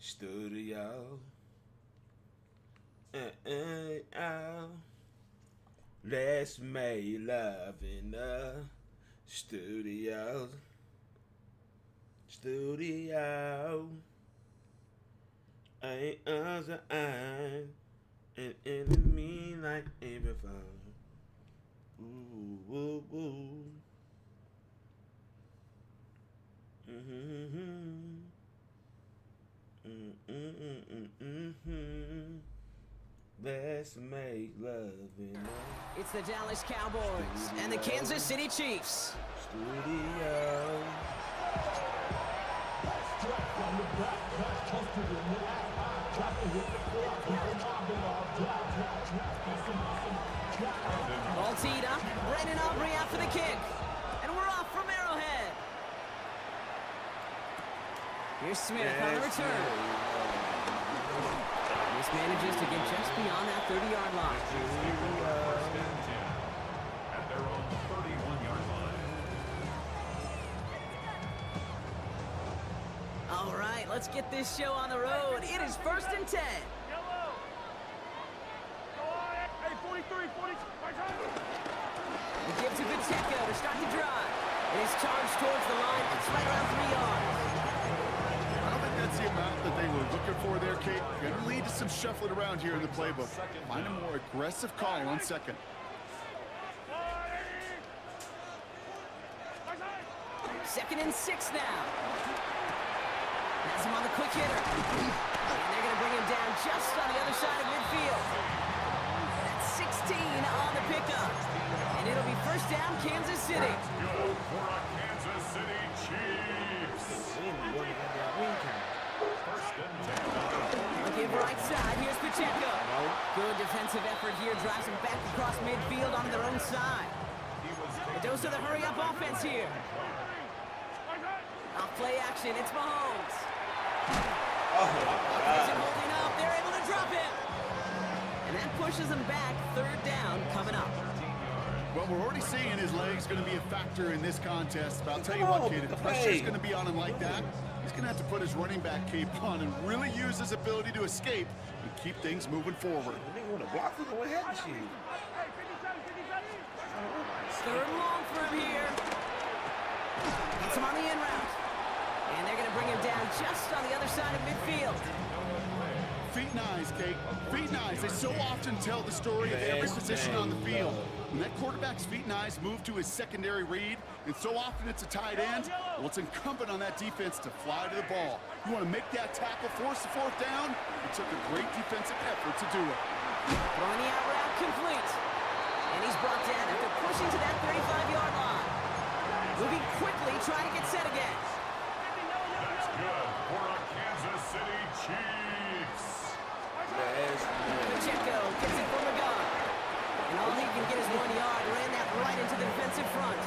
studio. Let's make love in the studio. Studio. Ain't us an enemy like before. Ooh, woo, woo. Let's make love in the It's the Dallas Cowboys and the Kansas City Chiefs. studio. Ball teed up. Brandon Aubrey out for the kick. And we're off from Arrowhead. Here's Smith on the return. This manages to get just beyond that 30-yard line. First and 10 at their own 31-yard line. All right, let's get this show on the road. It is first and 10. The give to Pacheco to start the drive. It is charged towards the line. It's right around 3 yards. I don't think that's the amount that they were looking for there, Kate. Going to lead to some shuffling around here in the playbook. Find a more aggressive call on second. Second and 6 now. Has him on the quick hitter. And they're going to bring him down just on the other side of midfield. That's 16 on the pickup. And it'll be first down, Kansas City. Good for a Kansas City Chiefs. First and 10. Looking right side, here's Pacheco. Good defensive effort here, drives him back across midfield on their own side. A dose of the hurry-up offense here. Off play action, it's Mahomes. Isn't holding up, they're able to drop him. And that pushes him back, third down coming up. Well, we're already seeing his legs going to be a factor in this contest. But I'll tell you what, kid, if the pressure's going to be on him like that, he's going to have to put his running back cape on and really use his ability to escape and keep things moving forward. Third and long for him here. Gets him on the in route. And they're going to bring him down just on the other side of midfield. Feet and eyes, Kate. Feet and eyes. They so often tell the story of every position on the field. When that quarterback's feet and eyes move to his secondary read, and so often it's a tight end, well, it's incumbent on that defense to fly to the ball. You want to make that tackle, force the fourth down? It took a great defensive effort to do it. Throwing the out route complete. And he's brought down after pushing to that 35-yard line. Moving quickly, trying to get set again. That's good for a Kansas City Chiefs. Pacheco gets it from the gun. And all he can get is 1 yard. Ran that right into the defensive front.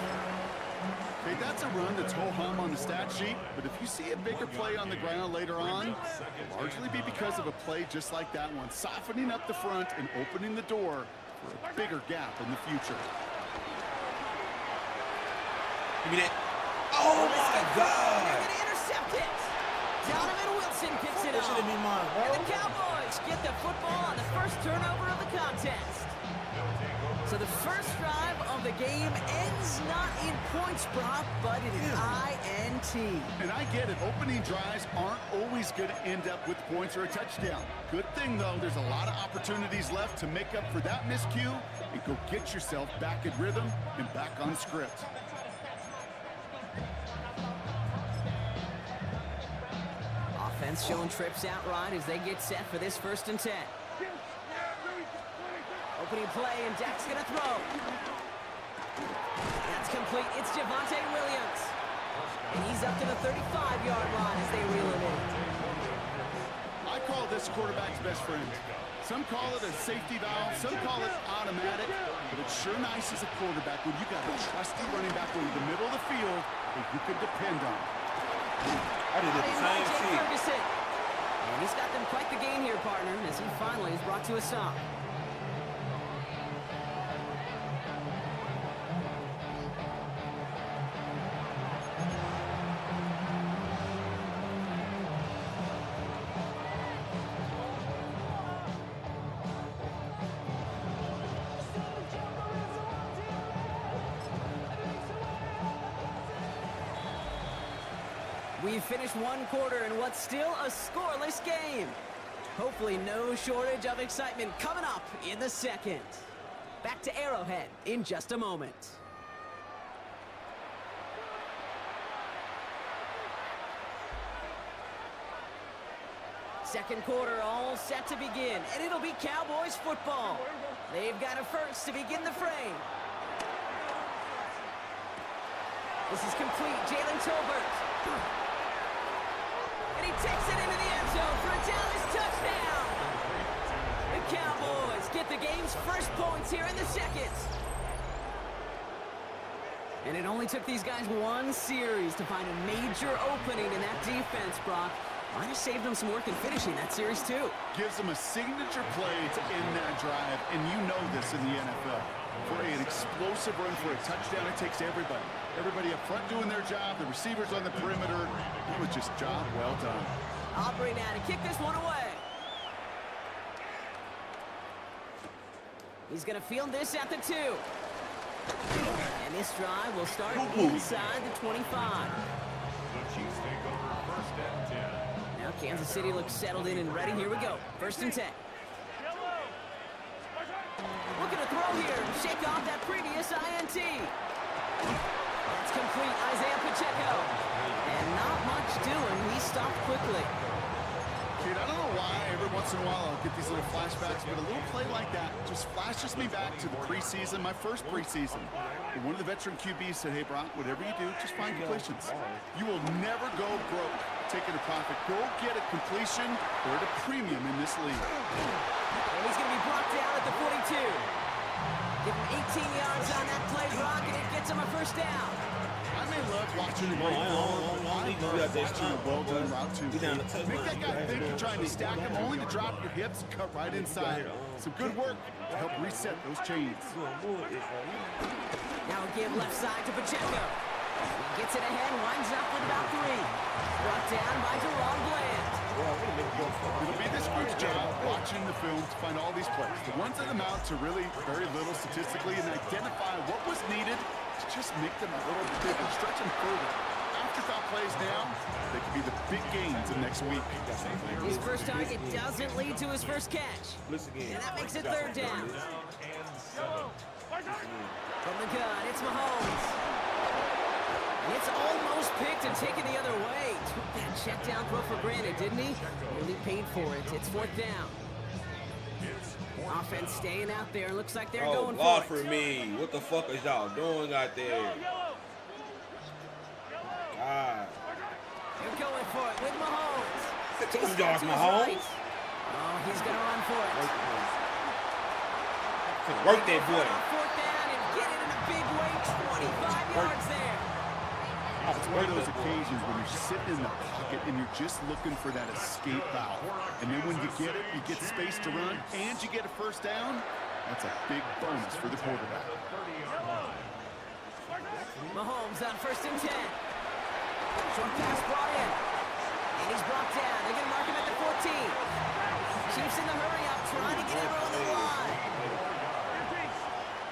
Okay, that's a run that's ho-hum on the stat sheet, but if you see a bigger play on the ground later on, it'll largely be because of a play just like that one, softening up the front and opening the door for a bigger gap in the future. Give me that. Oh my God! They're going to intercept it. Donovan Wilson picks it That up. should have been mine, bro. And the Cowboys get the football on the first turnover of the contest. So the first drive of the game ends not in points, Brock, but it is INT. And I get it, opening drives aren't always going to end up with points or a touchdown. Good thing, though, there's a lot of opportunities left to make up for that miscue and go get yourself back in rhythm and back on script. Offense showing trips out right as they get set for this first and 10. Opening play, and Dak's going to throw. That's complete. It's Javonte Williams. And he's up to the 35-yard line as they reel him in. I call this quarterback's best friend. Some call it a safety valve, some call it automatic, but it's sure nice as a quarterback when you got a trusty running back over the middle of the field that you can depend on. I did the same shit. Ferguson. And he's got them quite the game here, partner, as he finally is brought to a stop. We've finished one quarter in what's still a scoreless game. Hopefully no shortage of excitement coming up in the second. Back to Arrowhead in just a moment. Second quarter all set to begin, and it'll be Cowboys football. They've got a first to begin the frame. This is complete. Jalen Tolbert. And he takes it into the end zone for a Dallas touchdown. The Cowboys get the game's first points here in the second. And it only took these guys one series to find a major opening in that defense, Brock. Might have saved them some work in finishing that series, too. Gives them a signature play to end that drive, and you know this in the NFL. For an explosive run for a touchdown, it takes everybody. Everybody up front doing their job, the receivers on the perimeter. It was just job well done. Aubrey now to kick this one away. He's going to field this at the 2. And this drive will start inside the 25. The Chiefs take over first and 10. Now Kansas City looks settled in and ready. Here we go. First and 10. Looking to throw here. Shake off that previous INT. That's complete. Isaiah Pacheco. And not much doing. He stopped quickly. Kid, I don't know why every once in a while I'll get these little flashbacks, but a little play like that just flashes me back to the preseason, my first preseason. And one of the veteran QBs said, hey, Brock, whatever you do, just find completions. You will never go broke taking a profit. Go get a completion or at a premium in this league. And he's going to be brought down at the 42. Give him 18 yards on that play, Brock, and it gets him a first down. I may love watching the ball. I love watching a well-done route to make that guy think you're trying to stack him, only to drop your hips and cut right inside. Some good work to help reset those chains. Now we give left side to Pacheco. He gets it ahead, winds up with about 3. Brought down by Jerome Bland. It'll be this group's job watching the film to find all these plays. The ones that amount to really very little statistically and identify what was needed to just make them a little bit bigger, stretch them further. Afterthought plays now, they could be the big gains of next week. His first target doesn't lead to his first catch. And that makes it third down. From the gun, it's Mahomes. And it's almost picked and taken the other way. Took that check down throw for granted, didn't he? Really paid for it. It's fourth down. Offense staying out there. Looks like they're going for it. for me. What the fuck is y'all doing out there? God. They're going for it with Mahomes. Two yards, Mahomes. Right. Oh, he's going to run for it. Work that boy. Fourth down and get it in a big way. 25 yards there. It's one of those occasions when you're sitting in the pocket and you're just looking for that escape valve. And then when you get it, you get space to run, and you get a first down. That's a big bonus for the quarterback. Mahomes on first and 10. Short pass brought in. And he's brought down. They're going to mark him at the 14. Chiefs in the hurry up, trying to get everyone to the line.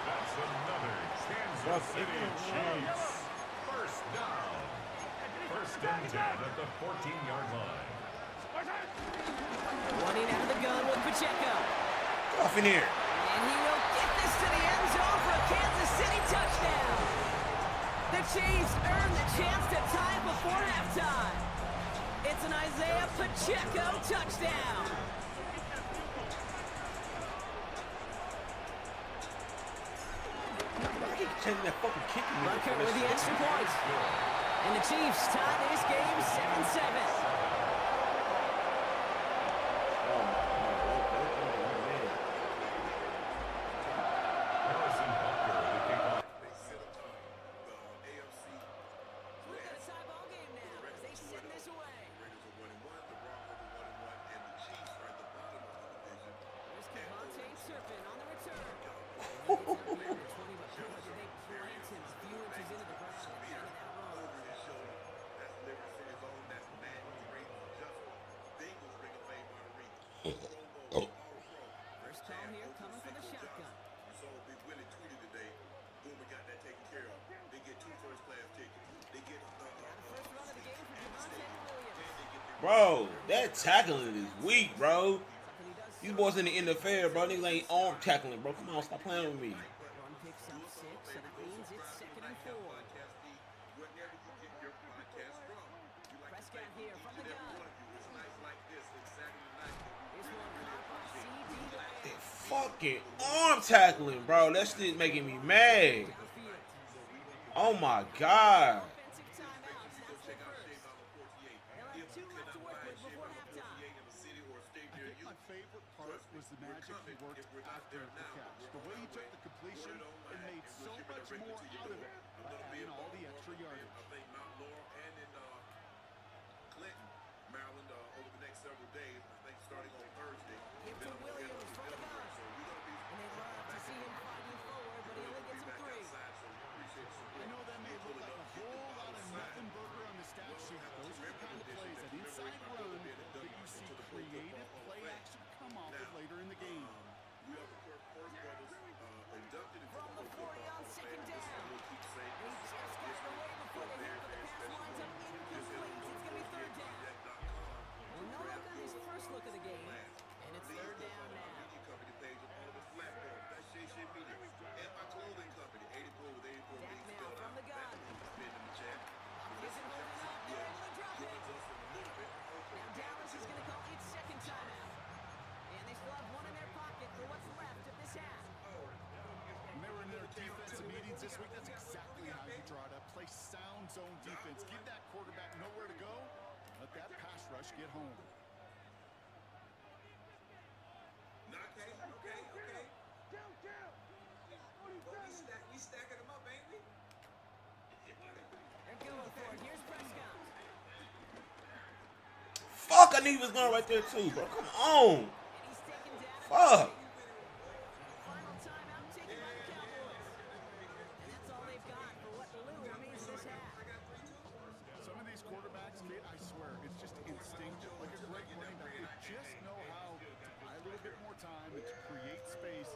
That's another Kansas City Chiefs first down. First and 10 at the 14-yard line. Running out of the gun with Pacheco. Off in here. And he will get this to the end zone for a Kansas City touchdown. The Chiefs earn the chance to tie before halftime. It's an Isaiah Pacheco touchdown. Bucker with the extra point. And the Chiefs tie this game 7-7. Bro, that tackling is weak, bro. These boys in the NFL, bro. Niggas ain't arm tackling, bro. Come on, stop playing with me. Run picks up 6, so that means it's 2nd and 4. Prescott here from the gun. Here's one caught by C.D. Lamb. That fucking arm tackling, bro. That shit's making me mad. Oh my god. Offensive timeouts, that's the first. They'll have 2 left to work with before halftime. I think my favorite part was the magic he worked after the catch. The way he took the completion and made so much more out of it by adding all the extra yardage. Give to Williams from the gun. And they love to see him fighting forward, but he only gets him 3. I know that may look like a whole lot of nothing burger on the stat sheet. Those are the kind of plays, an inside run that you see creative play action come off of later in the game. From the 40 on 2nd down. And he just got it away before they hit, but the pass lines up incomplete. It's going to be 3rd down. Well, no look on his first look of the game, and it's 3rd down now. Dak now from the gun. Isn't holding up. They're able to drop it. Now Dallas is going to call its 2nd timeout. And they still have 1 in their pocket for what's left of this half. When they were in their defensive meetings this week, that's exactly how you draw it up. Play sound zone defense. Give that quarterback nowhere to go. Let that pass rush get home. They're going for it. Here's Prescott. Fuck, I knew he was going right there too, bro. Come on. And he's taken down. Fuck. Final timeout taken by the Cowboys. And that's all they've got for what little remains of this half. Some of these quarterbacks, Nate, I swear, it's just instinctive. Like a great running back, they just know how to buy a little bit more time and to create space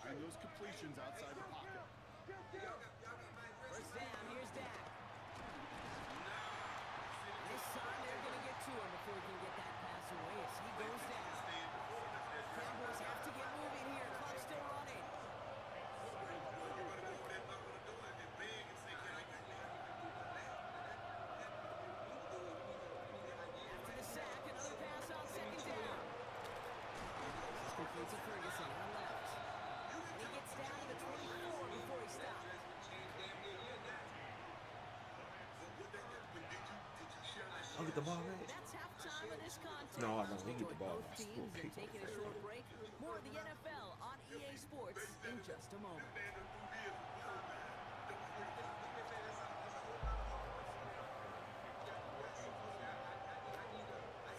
and those completions outside the pocket. First down, here's Dak. This time they're going to get to him before he can get that pass away as he goes down. Cowboys have to get moving here. Clock still running. After the sack, another pass on 2nd down. This completes to Ferguson on left. And he gets down to the 24 before he stops. I'll get the ball right. That's halftime of this contest. No, I don't. He get the ball. Both teams are taking a short break. More of the NFL on EA Sports in just a moment.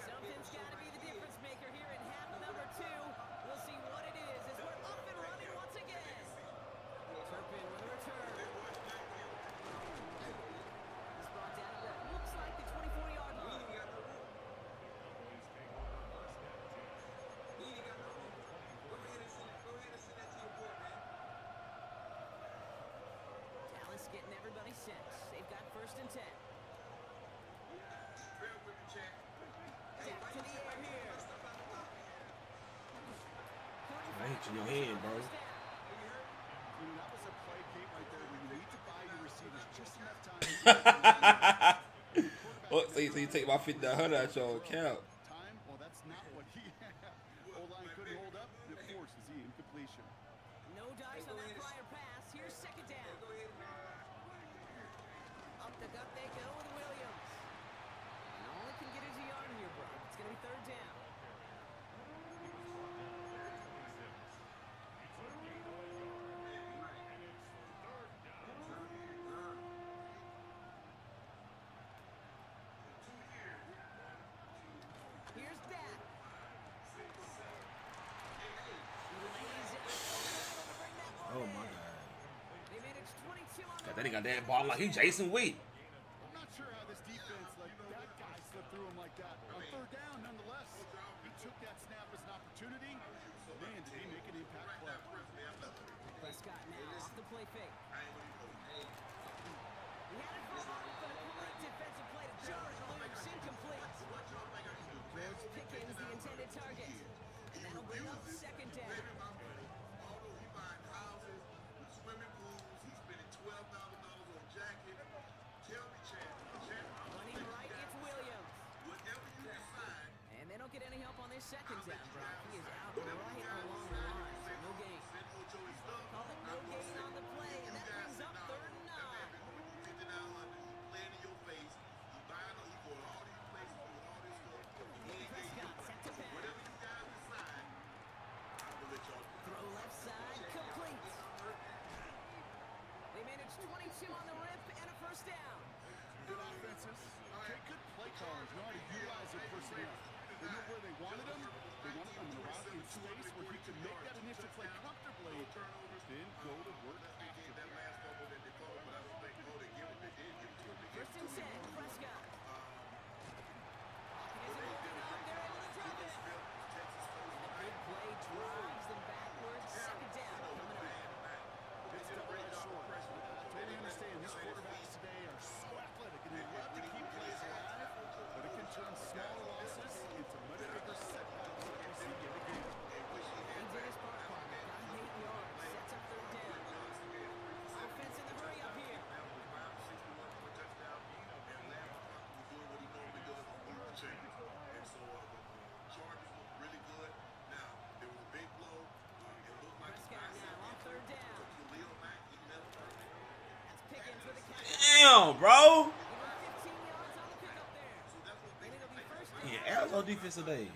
Something's got to be the difference maker here in half number 2. We'll see what it is as we're up and running once again. Turpin with a return. He's brought down at what looks like the 24-yard line. Dallas getting everybody set. They've got 1st and 10. Back to the air here. I hit you in your head, bro. That was a play, Kate, right there where you need to buy your receivers just enough time. Oh, so you take my 5,900 out your account. Time? Well, that's not what he had. O-line couldn't hold up. It forces the incompletion. No dice on that prior pass. Here's 2nd down. Up the gut they go with Williams. And only can get his yard here, bro. It's going to be 3rd down. Here's Dak. He lays it out to bring that one Oh in. my god. They managed 22 on God, that nigga got that ball like he Jason Witt. I'm not sure how this defense let that guy slip through him like that. On 3rd down, nonetheless, he took that snap as an opportunity. Man, did he make an impact play. Prescott now off the play fake. He had it for a moment, but a great defensive play to Jordan Lewis, incomplete. this second down, Brock. He is out right along the line. So no gain. Call it no gain on the play, and that brings up 3rd and 9. Prescott set to pass. Throw left side, complete. They managed 22 on the rip and a 1st down. Good offenses. Okay, good play callers know how to utilize their personnel. They know where they wanted them. They wanted them in a route in space where he could make that initial play comfortably, then go to work after. 1st and 10, Prescott. Isn't looking up. They're able to drop it. And a big play drives them backwards. 2nd down coming up. It's double-edged sword. I totally understand these quarterbacks today are so athletic and they love to keep plays alive, but it can turn small losses into much bigger setbacks that we see yet again. He did his part, partner. Got him 8 yards. Sets up 3rd down. Offense in the hurry up here. Prescott now on 3rd down. That's Pickens with a catch. Damn, bro. Even 15 yards on the pickup there. And it'll be 1st down. Yeah, Arizona defensive day. You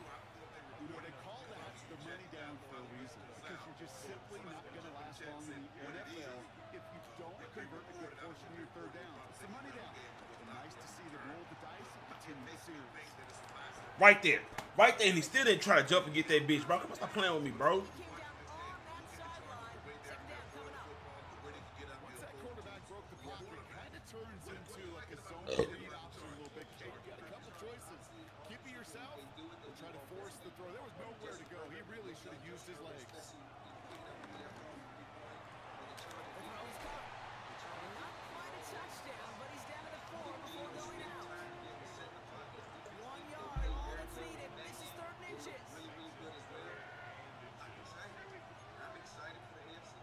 know, they call that the money down for a reason, because you're just simply not going to last long in the NFL if you don't convert a good portion of your 3rd down. It's the money down. And nice to see them roll the dice and continue the series. Right there. Right there. And he still didn't try to jump and get that bitch, bro. Come on, stop playing with me, bro. Came down on that sideline. 2nd down coming up. Once that quarterback broke the block, it kind of turns into like a zone read option a little bit. You got a couple choices. Keep it yourself or try to force the throw. There was nowhere to go. He really should have used his legs. The throw is caught. And not quite a touchdown, but he's down to the 4 before going out. 1 yard, all that's needed. This is 3rd and inches.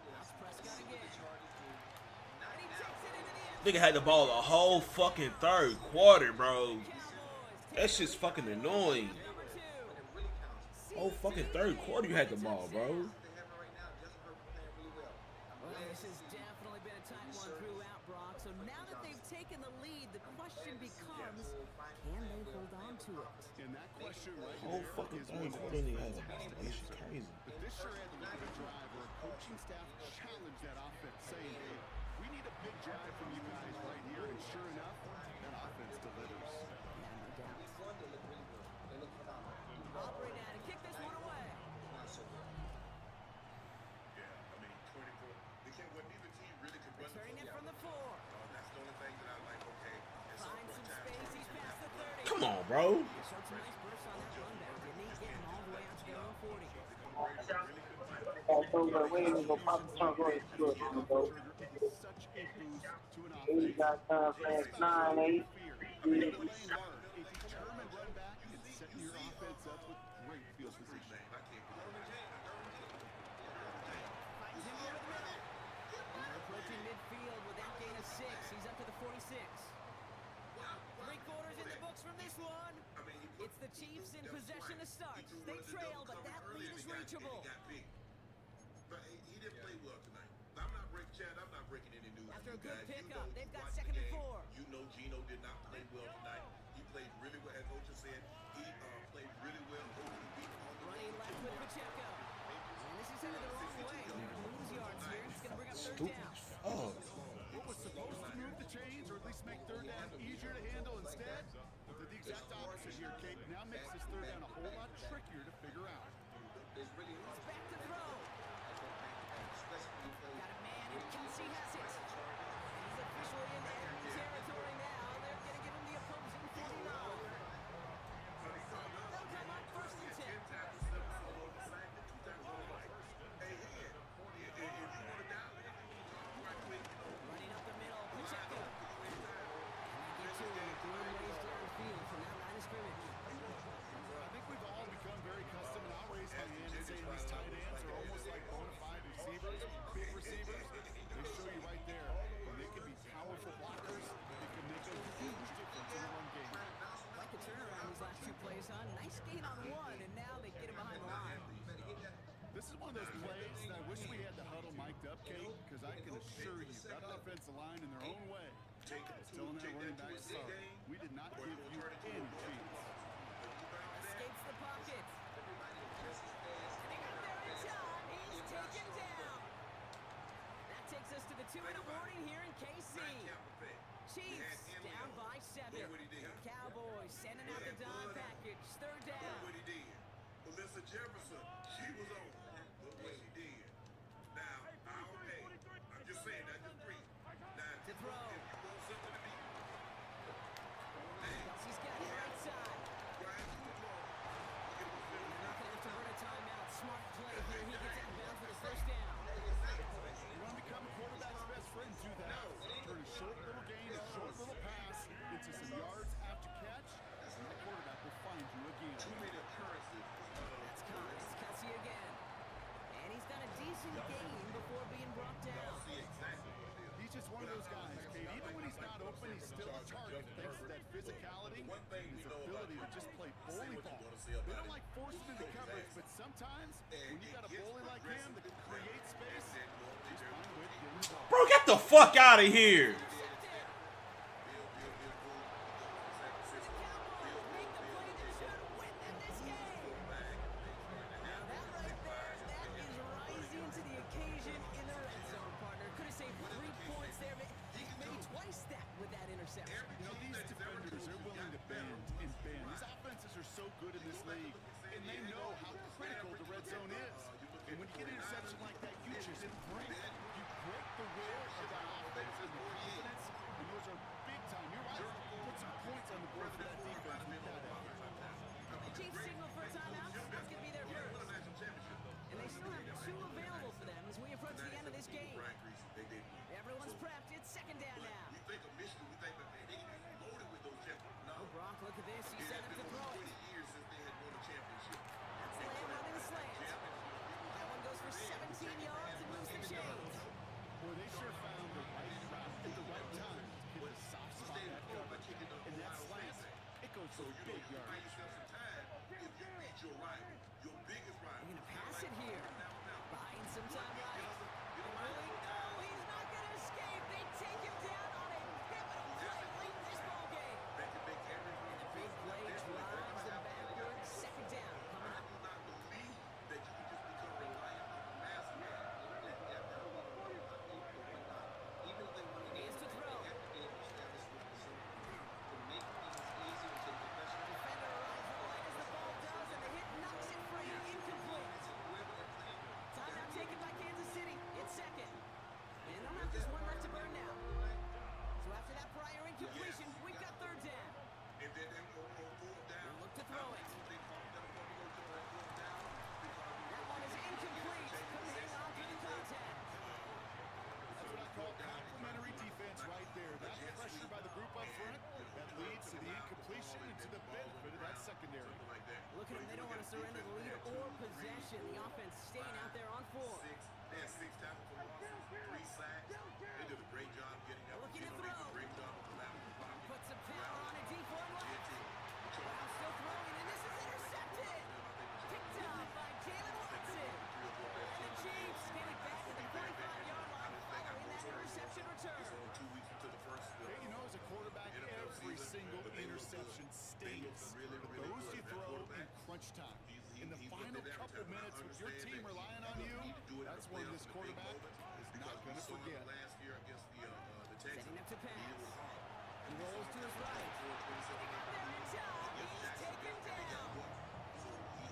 That's Prescott again. And he takes it into the end. Nigga had the ball the whole fucking 3rd quarter, bro. Cowboys That shit's fucking annoying. number 2. Whole fucking 3rd quarter you had the ball, bro. Well, this has definitely been a tight one throughout, Brock. So now that they've taken the lead, the question becomes, can they hold on to it? And that question right Whole there fucking is 3rd what's quarter nigga had the ball. This shit crazy. But this sure had to look at a drive where a coaching staff challenged that offense, saying, hey, we need a big drive from you guys right here. And sure enough, that offense delivers. Yeah, no doubt. Operate out and kick this one away. Returning it from the 4. Finds some space. He's past the 30. Come on, bro. Showed some nice bursts on that rundown, didn't he? Getting all the way out to their own 40. Such a boost to an offense. A determined run back and setting your offense up with great field position. Finds him over the middle. And they're approaching midfield with that gain of 6. He's up to the 46. 3/4 in the books from this one. It's the Chiefs in possession to start. They trail, but that lead is reachable. After a good pickup, they've got 2nd and 4. You know Gino did not play well tonight. He played really well, as Ocha said. He played really well. Running left with Pacheco. And this is headed the wrong way. Lose yards here. It's going to bring up 3rd down. Oh. What was supposed to move the chains or at least make 3rd down easier to handle instead? Did the exact opposite here, Kate. Now makes this 3rd down a whole lot trickier to figure out. He's back to throw. Got a man who can see has it. He's officially in enemy territory now. They're going to give him the opposing 49. They'll come up 1st and 10. Running up the middle, Pacheco. And they get to him, throwing ways downfield from that line of scrimmage. I think we've all become very accustomed, and I'll raise my hand and say these tight ends are almost like bona fide receivers, big receivers. They show you right there, and they can be powerful blockers up, Kate, because I can assure you that offensive line in their own way is telling that running back, sorry, we did not give you any chance. Escapes the pocket. And he got there in time. He's taken down. That takes us to the 2-minute warning here in KC. Chiefs down by 7. Cowboys sending out the dime package. Third down. What he did. Melissa Jefferson, she was on. Look what she did. Now, okay, I'm just saying, that's just brief. Now, To throw. if you want something to be, Kelsey's got it right side. Brian, you can throw. Not going to have to run a timeout. Smart play here. He gets out of bounds for the first down. You want to become a quarterback's best friend, do that. Turn a short little gain, a short little pass into some yards after catch, and the quarterback will find you again. Too many occurrences. That's caught. It's Kelsey again. And he's done a decent gain before being brought down. See exactly what it is. He's just one of those guys, Kate. Even when he's not open, he's still a target. Thanks to that physicality and his ability to just play bully ball. They don't like forcing him into coverage, but sometimes when you got a bully like him that can create space, just find a way to get him the ball. Bro, get the fuck out of here. You know, these defenders are willing to bend and bend. These offenses are so good in this league, and they know how critical the red zone is. And when you get an interception like that, you just break. You break the will of that offense and the confidence, and those are big time. You're right. Put some points on the board for that defense with that effort. The Chiefs signal for a timeout. That's going to be their first. And they still have 2 available for them as we approach the end of this game. Everyone's prepped. It's second down now. We think of Michigan, we think that they can be loaded with those champions. No. Oh, Brock, look at this. He's set up to throw it. 20 years since they had won a championship. That's the land running the slant. That one goes for 17 yards and moves the chains. Boy, they sure found the right route at the right time to hit the soft spot of that coverage. And that slant, it goes for big Buy yards. yourself some time if you beat your rival, your biggest rival. They're going to pass it here. Buying some time right. Oh, he's not going to escape. They take him down on a pivotal play late in this ballgame. And the big play drives them backwards. Second down coming I up. do not believe that you can just become reliant on the pass game. He is to throw. Defender arrives right as the ball does, and the hit knocks it free. Incomplete. Timeout taken by Kansas City. It's second. And they'll have just one left to burn now. So after that prior incompletion, we've got third down. And then they will go down. They'll look to throw it. They call them going to go down That one is incomplete. Couldn't hang on through the contact. That's what I call complimentary defense right there. That pressure by the group up front, that leads to the incompletion and to the benefit of that secondary. like that. Look at them. They don't want to surrender the lead or possession. The offense staying out there on 4. They had 6 tackles for losses, 3 sacks. They did a great job getting up. Looking to They did throw. a great job of collapsing the pocket. Puts some power on a deep one left. JT, Brown still throwing, and this is intercepted. Picked up by Jalen Watson. And the Chiefs get it back at the 45-yard line following that interception return. 2 weeks into the first. Hey, you know, as a quarterback, every single interception stings. But those you throw in crunch time. In the final couple minutes with your team relying on you, that's one this quarterback is not going to forget. Last year against the Texans. Setting up to pass. It was hard. He rolls to his right. And he got there in time. He's taken down.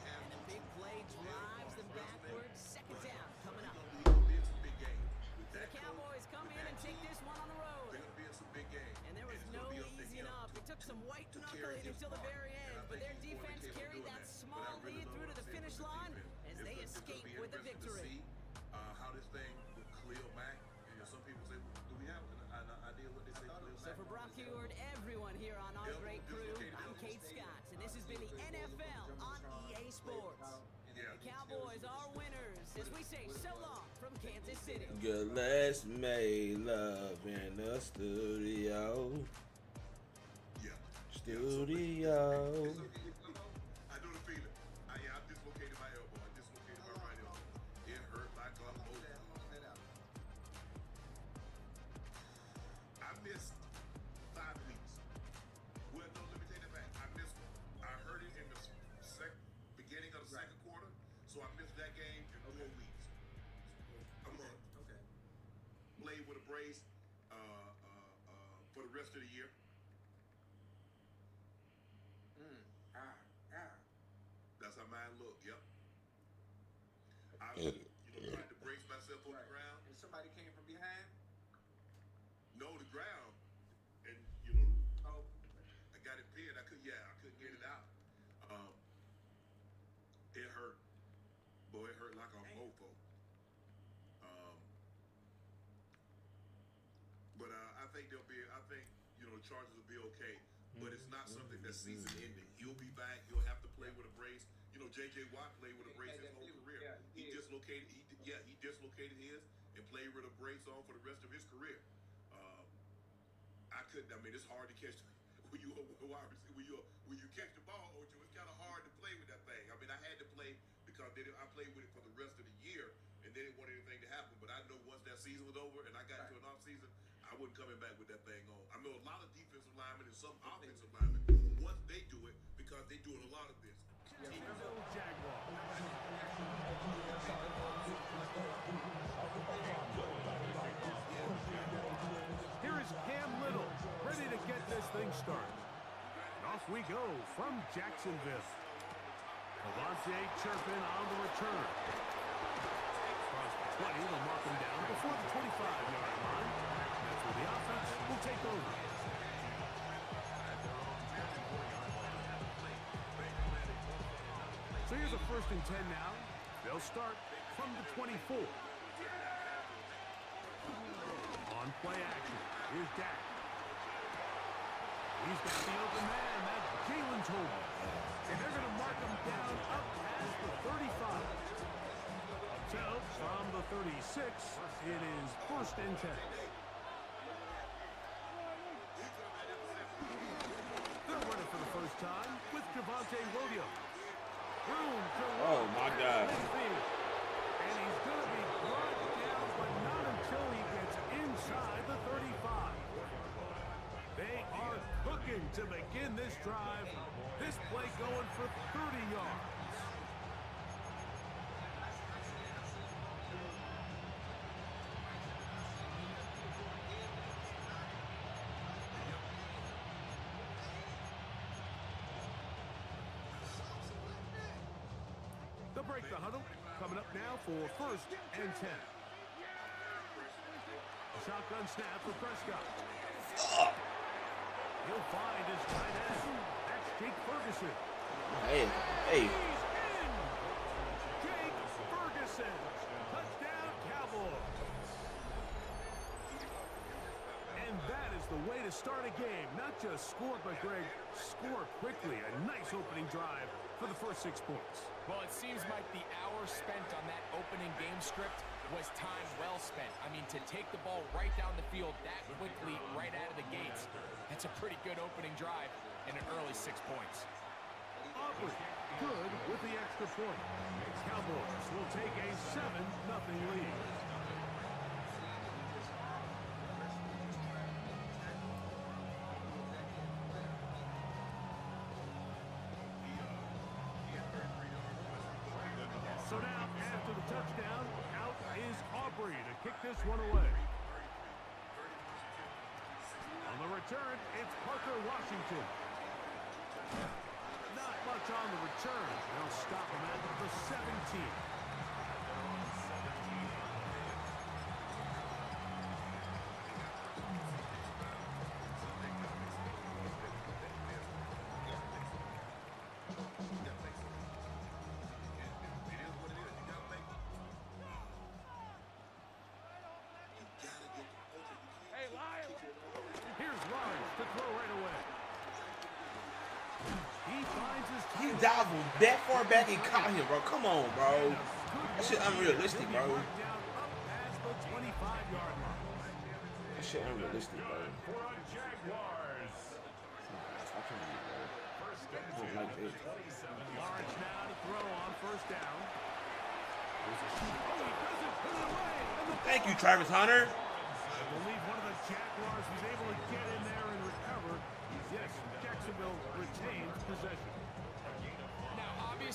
And the big play drives them backwards. Second down coming up. He's going to be in some big games. The Cowboys come in and take this one on the road. They're going to be in some big games. And there was no easing up. It took some white knuckling until the very end, but their defense carried that small lead through to the finish line as they escape with a victory. How this thing with Khalil Mack, and some people say, do we have an idea what they say Khalil So Mack? for Brock Heward, everyone here on our great crew, I'm Kate Scott, and this has been the NFL on EA Sports. Yeah. The Cowboys are winners as we say so long from Kansas City. Good, let's make love in the studio. Yeah. Studio. I know the feeling. I dislocated my elbow. I dislocated my right elbow. It hurt like a motor. missed 5 weeks. Well, no, let me take that back. I missed. I heard it in the beginning of the second quarter, so I missed that game in 4 weeks. A month. Okay. Played with a brace for the rest of the year. That's how mine look. Yep. I tried to brace myself on the ground. And somebody came from behind? No, the ground. And, Oh. I got it pinned. I couldn't get it out. It hurt. Boy, it hurt like a mofo. But I think the Chargers will be okay. But it's not something that's season ending. He'll be back. He'll have to play with a brace. J.J. Watt played with a brace his whole career. Yeah, He dislocated his and played with a brace on for the rest of his career. It's hard to catch when you catch the ball, Ocho. It's kind of hard to play with that thing. I had to play because I played with it for the rest of the year, and they didn't want anything to happen. But I know once that season was over and I got into an off season, I wasn't coming back with that thing on. I know a lot of defensive linemen and some offensive linemen, once they do it, because they doing a lot of this. Here is Cam Little, ready to get this thing started. And off we go from Jacksonville. Devontae chirping on the return. Across the 20, they'll mark him down before the 25-yard line. That's where the offense will take over. So here's a 1st and 10 now. They'll start from the 24. On play action, here's Dak. He's got the open man. That's Jalen Tolbert. And they're going to mark him down up past the 35. So from the 36, it is 1st and 10. They're running for the first time with Javonte Williams. Oh my God. And he's going to be brought down, but not until he gets inside the 35. They are cooking to begin this drive. This play going for 30 yards. They'll break the huddle. Coming up now for 1st and 10. A shotgun snap for Prescott. He'll find his tight end. That's Jake Ferguson. Hey. He's in. Jake Ferguson. Touchdown, Cowboys. And that is the way to start a game. Not just score, but Greg, score quickly. A nice opening drive for the first 6 points. Well, it seems like the hour spent on that opening game script was time well spent. To take the ball right down the field that quickly, right out of the gates, that's a pretty good opening drive and an early 6 points. Aubrey, good with the extra point. Cowboys will take a 7-0 lead. So now, after the touchdown, out is Aubrey to kick this one away. On the return, it's Parker Washington. Not much on the return. They'll stop him at the 17. He dived that far back and caught him, bro. Come on, bro. That shit unrealistic, bro. That shit unrealistic, bro. Lawrence now to throw on 1st down. Thank you, Travis Hunter. I believe one of the Jaguars was able to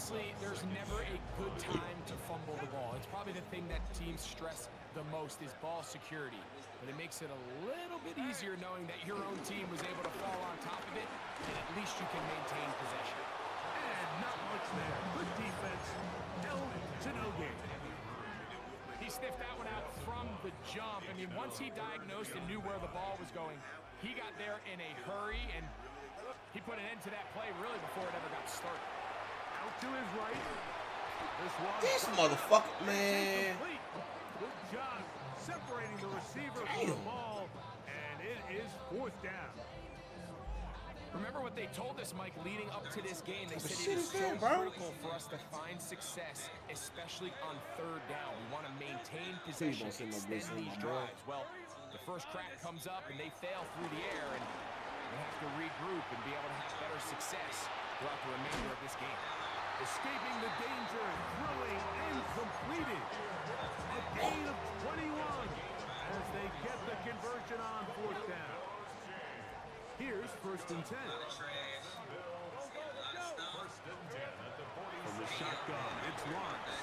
Honestly, there's never a good time to fumble the ball. It's probably the thing that teams stress the most is ball security. But it makes it a little bit easier knowing that your own team was able to fall on top of it, and at least you can maintain possession. And not much there. Good defense. Held to no gain. He sniffed that one out from the jump. I mean, once he diagnosed and knew where the ball was going, he got there in a hurry, and he put an end to that play really before it ever got started. Out to his right. This motherfucker, man. Good job separating the receiver from the ball, and it is 4th down. Remember what they told us, Mike, leading up to this game. They said shit it is is so that, bro? critical for us to find success, especially on 3rd down. We want to maintain possession, extend these drives. Well, the first crack comes up, and they fail through the air, and we have to regroup and be able to have better success throughout the remainder of this game. Escaping the danger, throwing and completing. A gain of 21 as they get the conversion on 4th down. Here's 1st and 10. From the shotgun, it's Lawrence.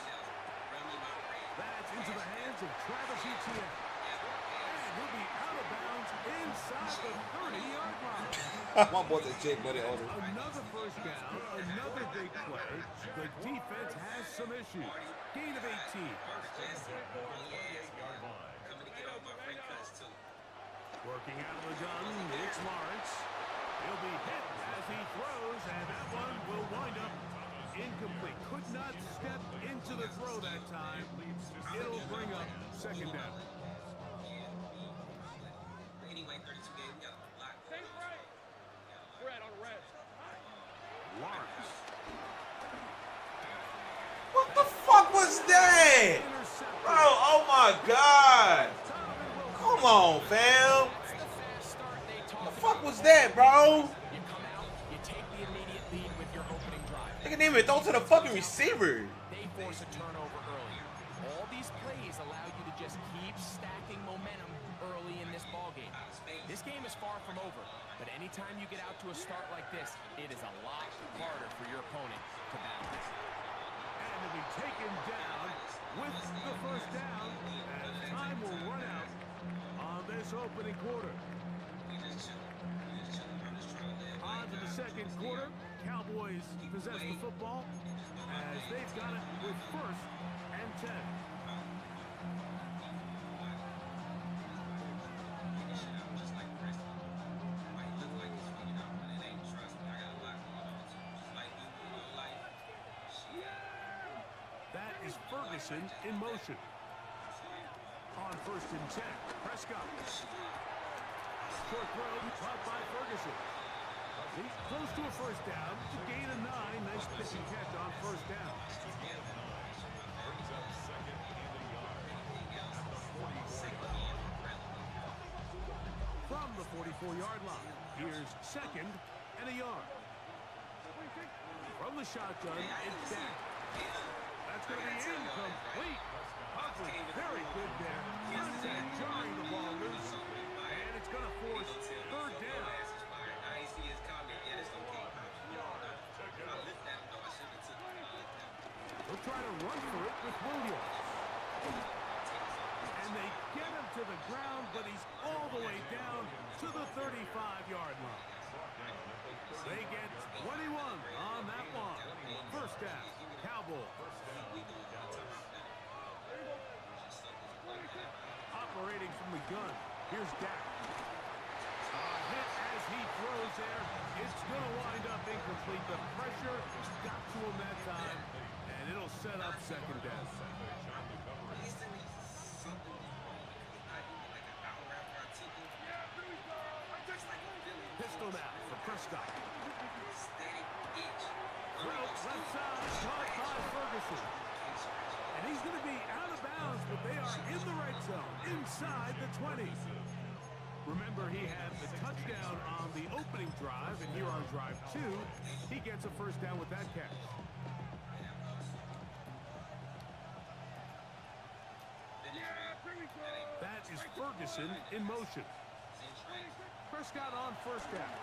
That's into the hands of Travis Etienne. And he'll be out of bounds inside the 30-yard line. My boy's a chick, buddy. Another 1st down, another big play. The defense has some issues. Gain of 18. Working out of the gun, it's Lawrence. He'll be hit as he throws, and that one will wind up incomplete. Could not step into the throw that time. It'll bring up 2nd down. Lawrence. What the fuck was that? Bro, oh my God. Come on, fam. What the fuck was that, bro? You come out, you take the immediate lead with your opening drive. They didn't even throw to the fucking receiver. They force a turnover early. All these plays allow you to just keep stacking momentum early in this ballgame. This game is far from over, but anytime you get out to a start like this, it is a lot harder for your opponent to battle. And to be taken down with the 1st down, as time will run out on this opening quarter. On to the 2nd quarter. Cowboys possess the football as they've got it with 1st and 10. That is Ferguson in motion. On 1st and 10, Prescott. Short throw, caught by Ferguson. He's close to a 1st down. To gain of 9. Nice pitch and catch on 1st down. From the 44-yard line, here's 2nd and a yard. From the shotgun, it's Dak. That's going to be incomplete. Humphrey, very good there. Contact jarring the ball loose. And it's going to force 3rd down. They'll try to run for it with Williams. And they get him to the ground, but he's all the way down to the 35-yard line. They get 21 on that one. 1st down, Cowboys. Operating from the gun, here's Dak. Hit as he throws there. It's going to wind up incomplete. The pressure got to him that time, and it'll set up 2nd down. Pistol now for Prescott. Left side, caught by Ferguson. And he's going to be out of bounds, but they are in the right zone, inside the 20. Remember, he had the touchdown on the opening drive, and here on drive 2, he gets a 1st down with that catch. That is Ferguson in motion. Prescott on 1st down.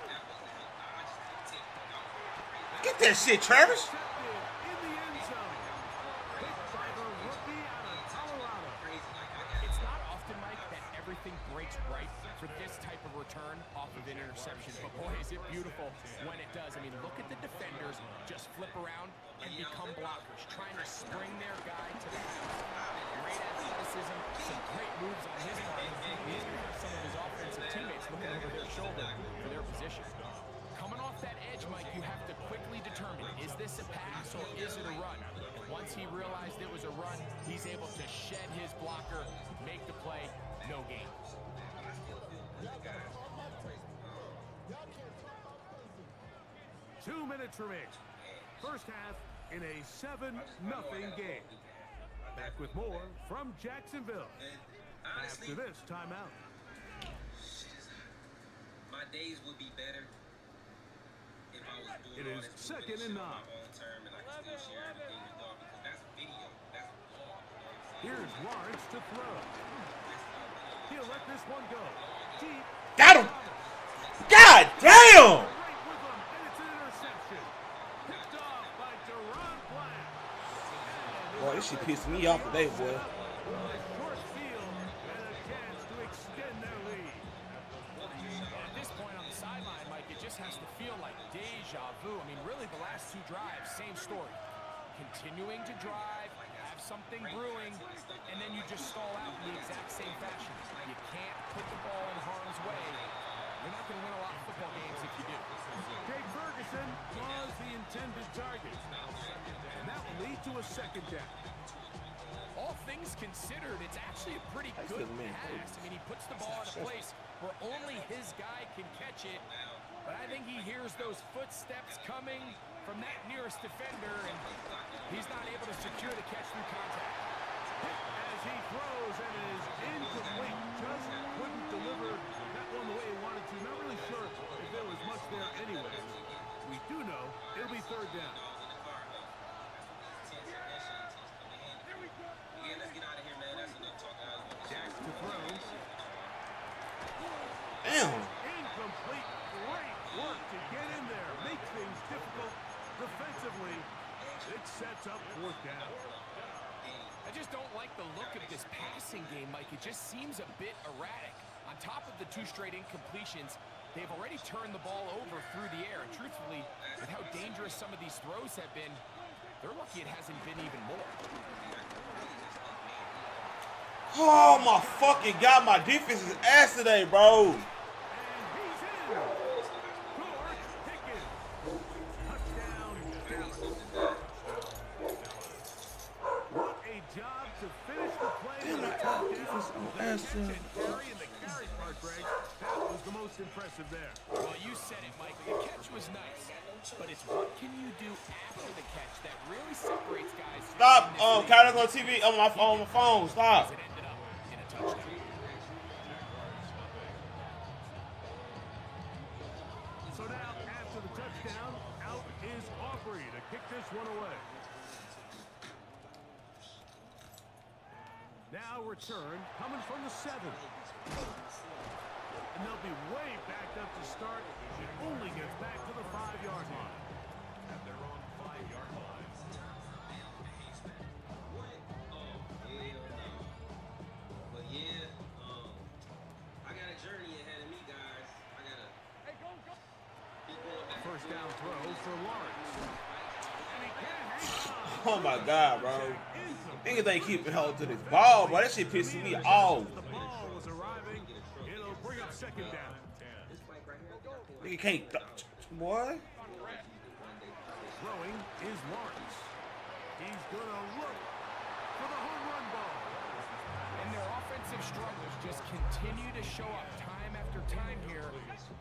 Get that shit, Travis. In the off of an interception, but boy, is it beautiful when it does. I mean, look at the defenders just flip around and become blockers, trying to spring their guy to the house. Great athleticism, some great moves on his part. He's going to have some of his offensive teammates looking over their shoulder for their position. Coming off that edge, Mike, you have to quickly determine, is this a pass or is it a run? And once he realized it was a run, he's able to shed his blocker, make the play, no gain. 2 minutes remaining. First half in a 7-0 game. Back with more from Jacksonville. After this timeout. My days would be better if I was doing It all is this second and 9. on my own term and I can still share everything with y'all because that's video. That's vlog. You know what I'm saying? Here's Lawrence to throw. He'll let this one go. Deep. Got him. God damn. Right with him, and it's an interception. Picked off by Deron Black. Boy, this shit pissed me off today, boy. A short field and a chance to extend their lead. At this point on the sideline, Mike, it just has to feel like deja vu. I mean, really, the last 2 drives, same story. Continuing to drive, have something brewing, and then you just stall out in the exact same fashion. You can't put the ball in harm's way. You're not going to win a lot of football games if you do. Jake Ferguson was the intended target. And that will lead to a second down. All things considered, it's actually a pretty good pass. I mean, he puts the ball in a place where only his guy can catch it. But I think he hears those footsteps coming from that nearest defender, and he's not able to secure the catch through contact. As he throws and is incomplete. Just couldn't deliver that one the way he wanted to. Not really sure if there was much there anyway. We do know it'll be third down. Yeah, let's get out of here, man. That's enough talking. Jack to throw. Damn. Incomplete. Great work to get in there. Make things difficult defensively. It sets up fourth down. I just don't like the look of this passing game, Mike. It just seems a bit erratic. On top of the 2 straight incompletions, they've already turned the ball over through the air. And truthfully, with how dangerous some of these throws have been, they're lucky it hasn't been even more. Oh my fucking God, my defense is ass today, bro. And he's in. George Pickens. Touchdown, Dallas. What a job to finish the play with a touchdown. The catch and carry and the carry part, Greg. That was the most impressive there. Well, you said it, Mike. The catch was nice. But it's what can you do after the catch that really separates guys. Stop. Kyler's on TV on my phone. Stop. It ended up in a touchdown. So now, after the touchdown, out is Aubrey to kick this one away. Now return coming from the 7. And they'll be way backed up to start. It only gets back to the 5-yard line. At their own 5-yard line. But yeah, I got a journey ahead of me, guys. I gotta keep going back. First down throw for Lawrence. And he can't hang on. Oh my God, bro. Niggas ain't keeping hold to this ball, bro. That shit pissing me off. The ball was arriving. It'll bring up second down. Nigga can't. Boy. Throwing is Lawrence. He's gonna look for the home run ball. And their offensive struggles just continue to show up time after time here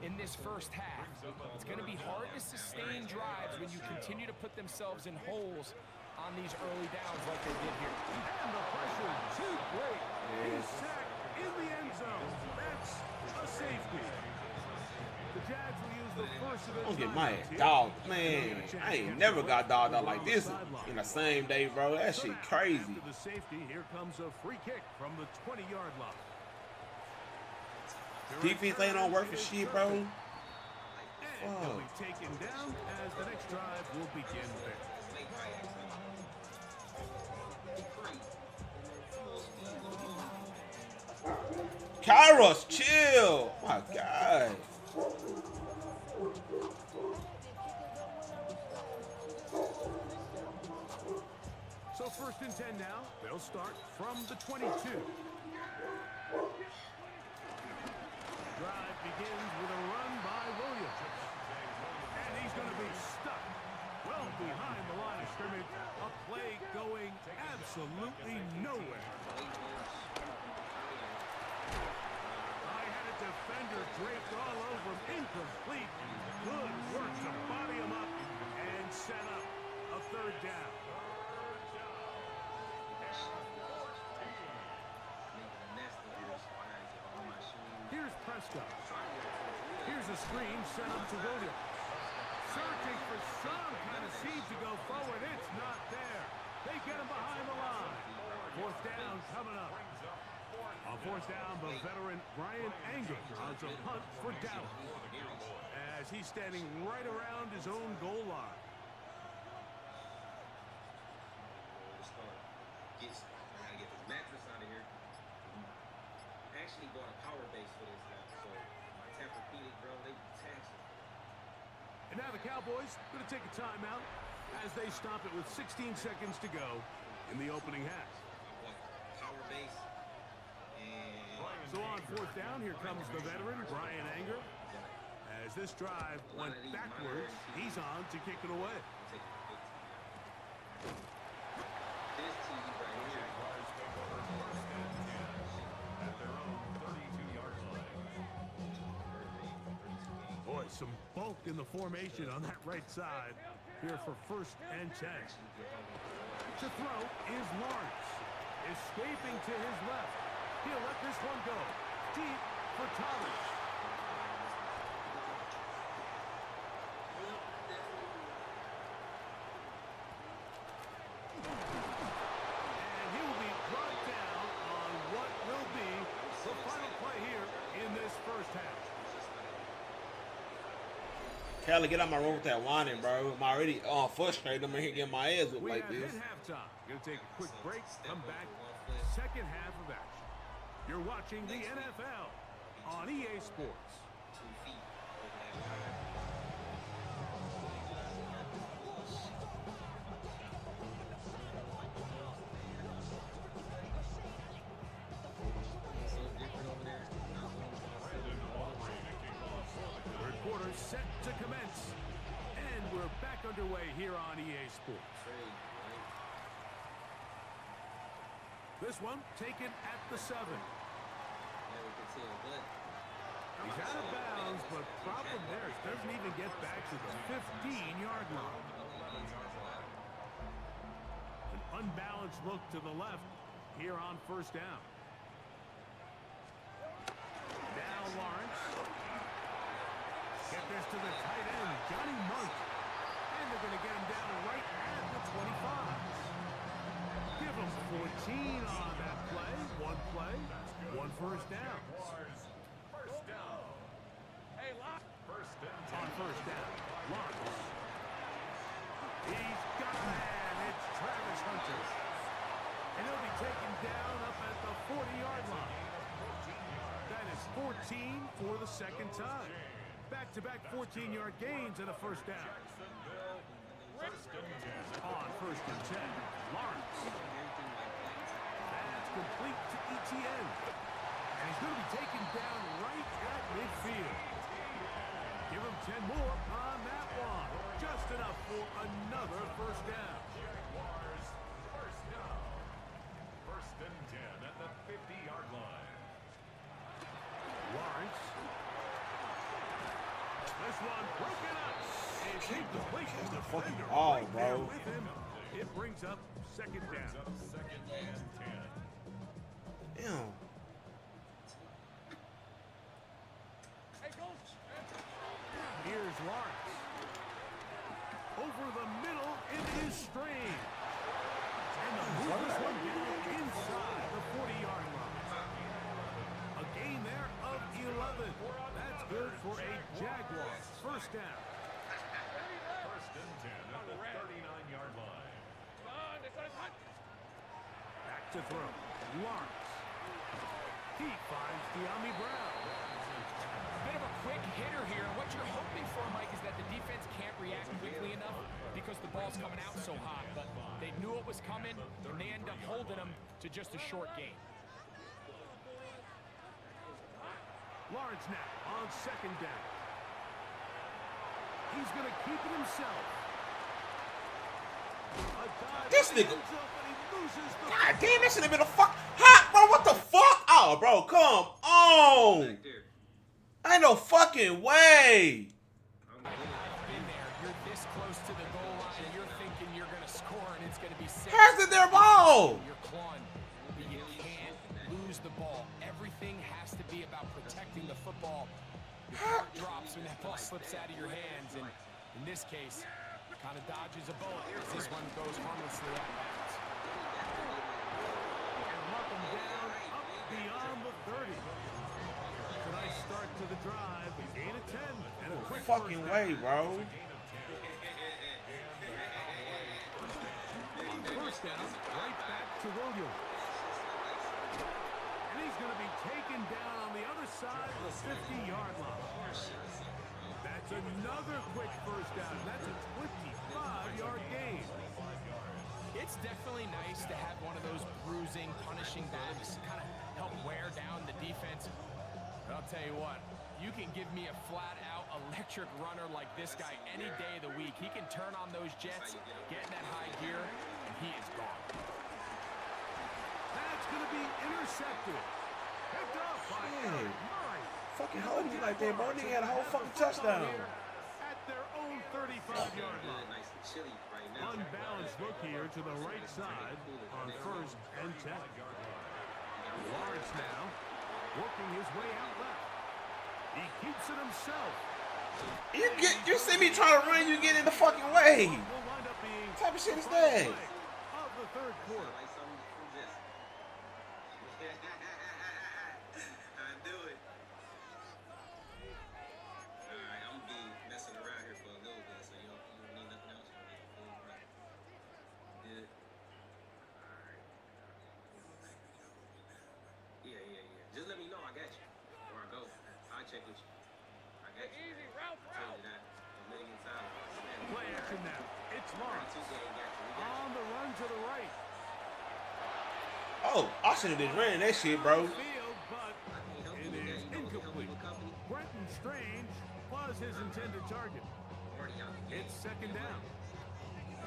in this first half. It's going to be hard to sustain drives when you continue to put themselves in holes on these early downs like they did here. And the pressure too great. He's sacked in the end zone. That's a safety. The Jags will use the first of Don't their get my timeouts here. dog, man. I ain't never got dogged out like this in the same day, bro. That So shit now, crazy. After the safety, here comes a free kick from the 20-yard line. Defense ain't on work for shit, bro. And he'll be taken down as the next drive will begin there. Kairos, chill. Oh my God. So 1st and 10 now. They'll start from the 22. Drive begins with a run by Williams. And he's going to be stuck well behind the line of scrimmage. A play going absolutely nowhere. I had a defender draped all over him. Incomplete. Good work to body him up and set up a 3rd down. Here's Prescott. Here's a screen set up to Williams. Searching for some kind of seed to go forward. It's not there. They get him behind the line. 4th down coming up. On 4th down, the veteran Brian Anger on a punt for Dallas as he's standing right around his own goal line. Gotta get this mattress out of here. Actually bought a power base for this now, so my Tempur-Pedic, bro, they taxing. And now the Cowboys going to take a timeout as they stop it with 16 seconds to go in the opening half. Power base. So on 4th down, here comes the veteran, Brian Anger. As this drive went backwards, he's on to kick it away. This TV right here. Boy, some bulk in the formation on that right side here for 1st and 10. To throw is Lawrence. Escaping to his left. He'll let this one go. Deep for Thomas. And he will be brought down on what will be the final play here in this 1st half. Kelly, get out my room with that whining, bro. I'm already frustrated. I'm in here getting my ass whipped We like have this. hit halftime. Gonna take a quick break. Come back. 2nd half of action. You're watching the NFL on EA Sports. 2 feet over that line. So different over there. Third quarter set to commence. And we're back underway here on EA Sports. This one taken at the 7. He's out of bounds, but problem there is doesn't even get back to the 15-yard line. An unbalanced look to the left here on 1st down. Now Lawrence. Get this to the tight end, Johnny Monk. And they're going to get him down right at the 25. Give him 14 on that play. One play, one 1st down. First down. Hey, Lock. First and 10. On 1st down, Lawrence. He's got a man. It's Travis Hunter. And he'll be taken down up at the 40-yard line. That is 14 for the 2nd time. Back-to-back 14-yard gains and a 1st down. First and 10. On 1st and 10, Lawrence. That's complete to ETN. And he's going to be taken down right at midfield. Give him 10 more on that one. Just enough for another 1st down. Jaguars, first down. First and 10 at the 50-yard line. Lawrence. This one broken up. It's incomplete. That's the fucking Defender ball, right there bro. with him. It brings up 2nd down. Up 2nd and 10. Damn. Here's Lawrence. Over the middle, it is Strange. And the move this one down inside the 40-yard line. A gain there of 11. That's good for a Jaguars 1st down. First and 10 at the 39-yard line. Back to throw. Lawrence. He finds De'Ami Brown. Bit of a quick hitter here, and what you're hoping for, Mike, is that the defense can't react quickly enough because the ball's coming out so hot. But they knew it was coming, and they end up holding them to just a short game. Lawrence now on second down. He's going to keep it himself. This nigga. God damn, that should have been a fuck. Hot, bro. What the fuck? Oh, bro, come on. Ain't no fucking way. Been there. You're this close to the goal line, and you're thinking you're going to score, and it's going to be 6. How's it their ball? You're clawing, but you can't lose the ball. Everything has to be about protecting the football. Your heart drops when that ball slips out of your hands, and in this case, kind of dodges a bullet as this one goes harmlessly out of bounds. And mark him down up beyond the 30. It's a nice start to the drive. A gain of 10 and a quick Fucking way, bro. On first down, right back to Williams. And he's going to be taken down on the other side of the 50-yard line. That's another quick first down. That's a 25-yard gain. It's definitely nice to have one of those bruising, punishing backs kind of help wear down the defense. But I'll tell you what, you can give me a flat-out electric runner like this guy any day of the week. He can turn on those jets, get in that high gear, and he is gone. That's going to be intercepted. Picked up by Hey. Murray. Fucking holding you like that, bro. Nigga had a whole fucking touchdown. At their own 35-yard line. Unbalanced look here to the right side on first and 10. Lawrence now working his way out left. He keeps it himself. You see me trying to run, you get in the fucking way. Will wind up being What type of shit is the final that? play of the third quarter. I do it. Alright, I'm gonna be messing around here for a little bit, so you don't need nothing else from me. Good. Alright. Yeah. Just let me know, I got you. Where I go, I'll check with you. I got you. Easy, route. I told you that a million times. Play action now. It's Lawrence. On the run to the right. Oh, I should have just ran that shit, bro. Field, but it is incomplete. Brenton Strange was his intended target. It's second down.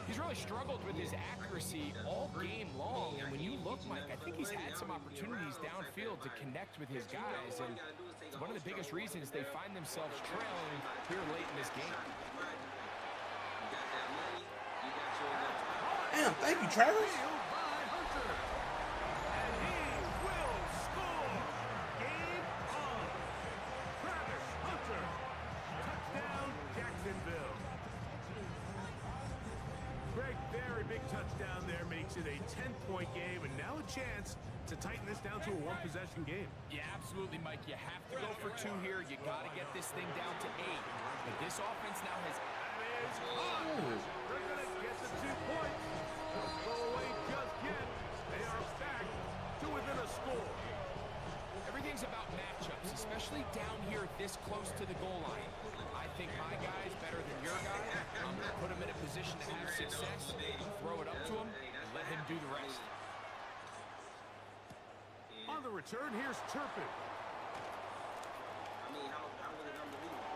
He's really struggled with his accuracy all game long, and when you look, Mike, I think he's had some opportunities downfield to connect with his guys, and it's one of the biggest reasons they find themselves trailing here late in this game. Damn, thank you, Travis. Field by Hunter. And he will score. Game on. Travis Hunter. Touchdown, Jacksonville. Greg, very big touchdown there makes it a 10-point game, and now a chance to tighten this down to a one-possession game. Yeah, absolutely, Mike. You have to go for 2 here. You got to get this thing down to 8. But this offense now has... That is caught. They're going to get the 2 points. Don't go away just yet. They are back to within a score. Everything's about matchups, especially down here this close to the goal line. I think my guy's better than your guy. I'm going to put him in a position to have success, throw it up to him, and let him do the rest. On the return, here's Turpin.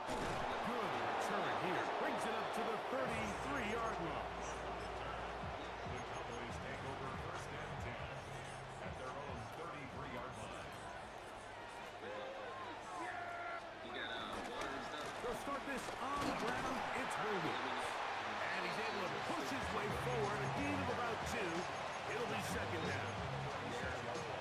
Good return here. Brings it up to the 33-yard line. The Cowboys take over first and 10 at their own 33-yard line. They'll start this on the ground. It's Williams. And he's able to push his way forward. A gain of about 2. It'll be second down.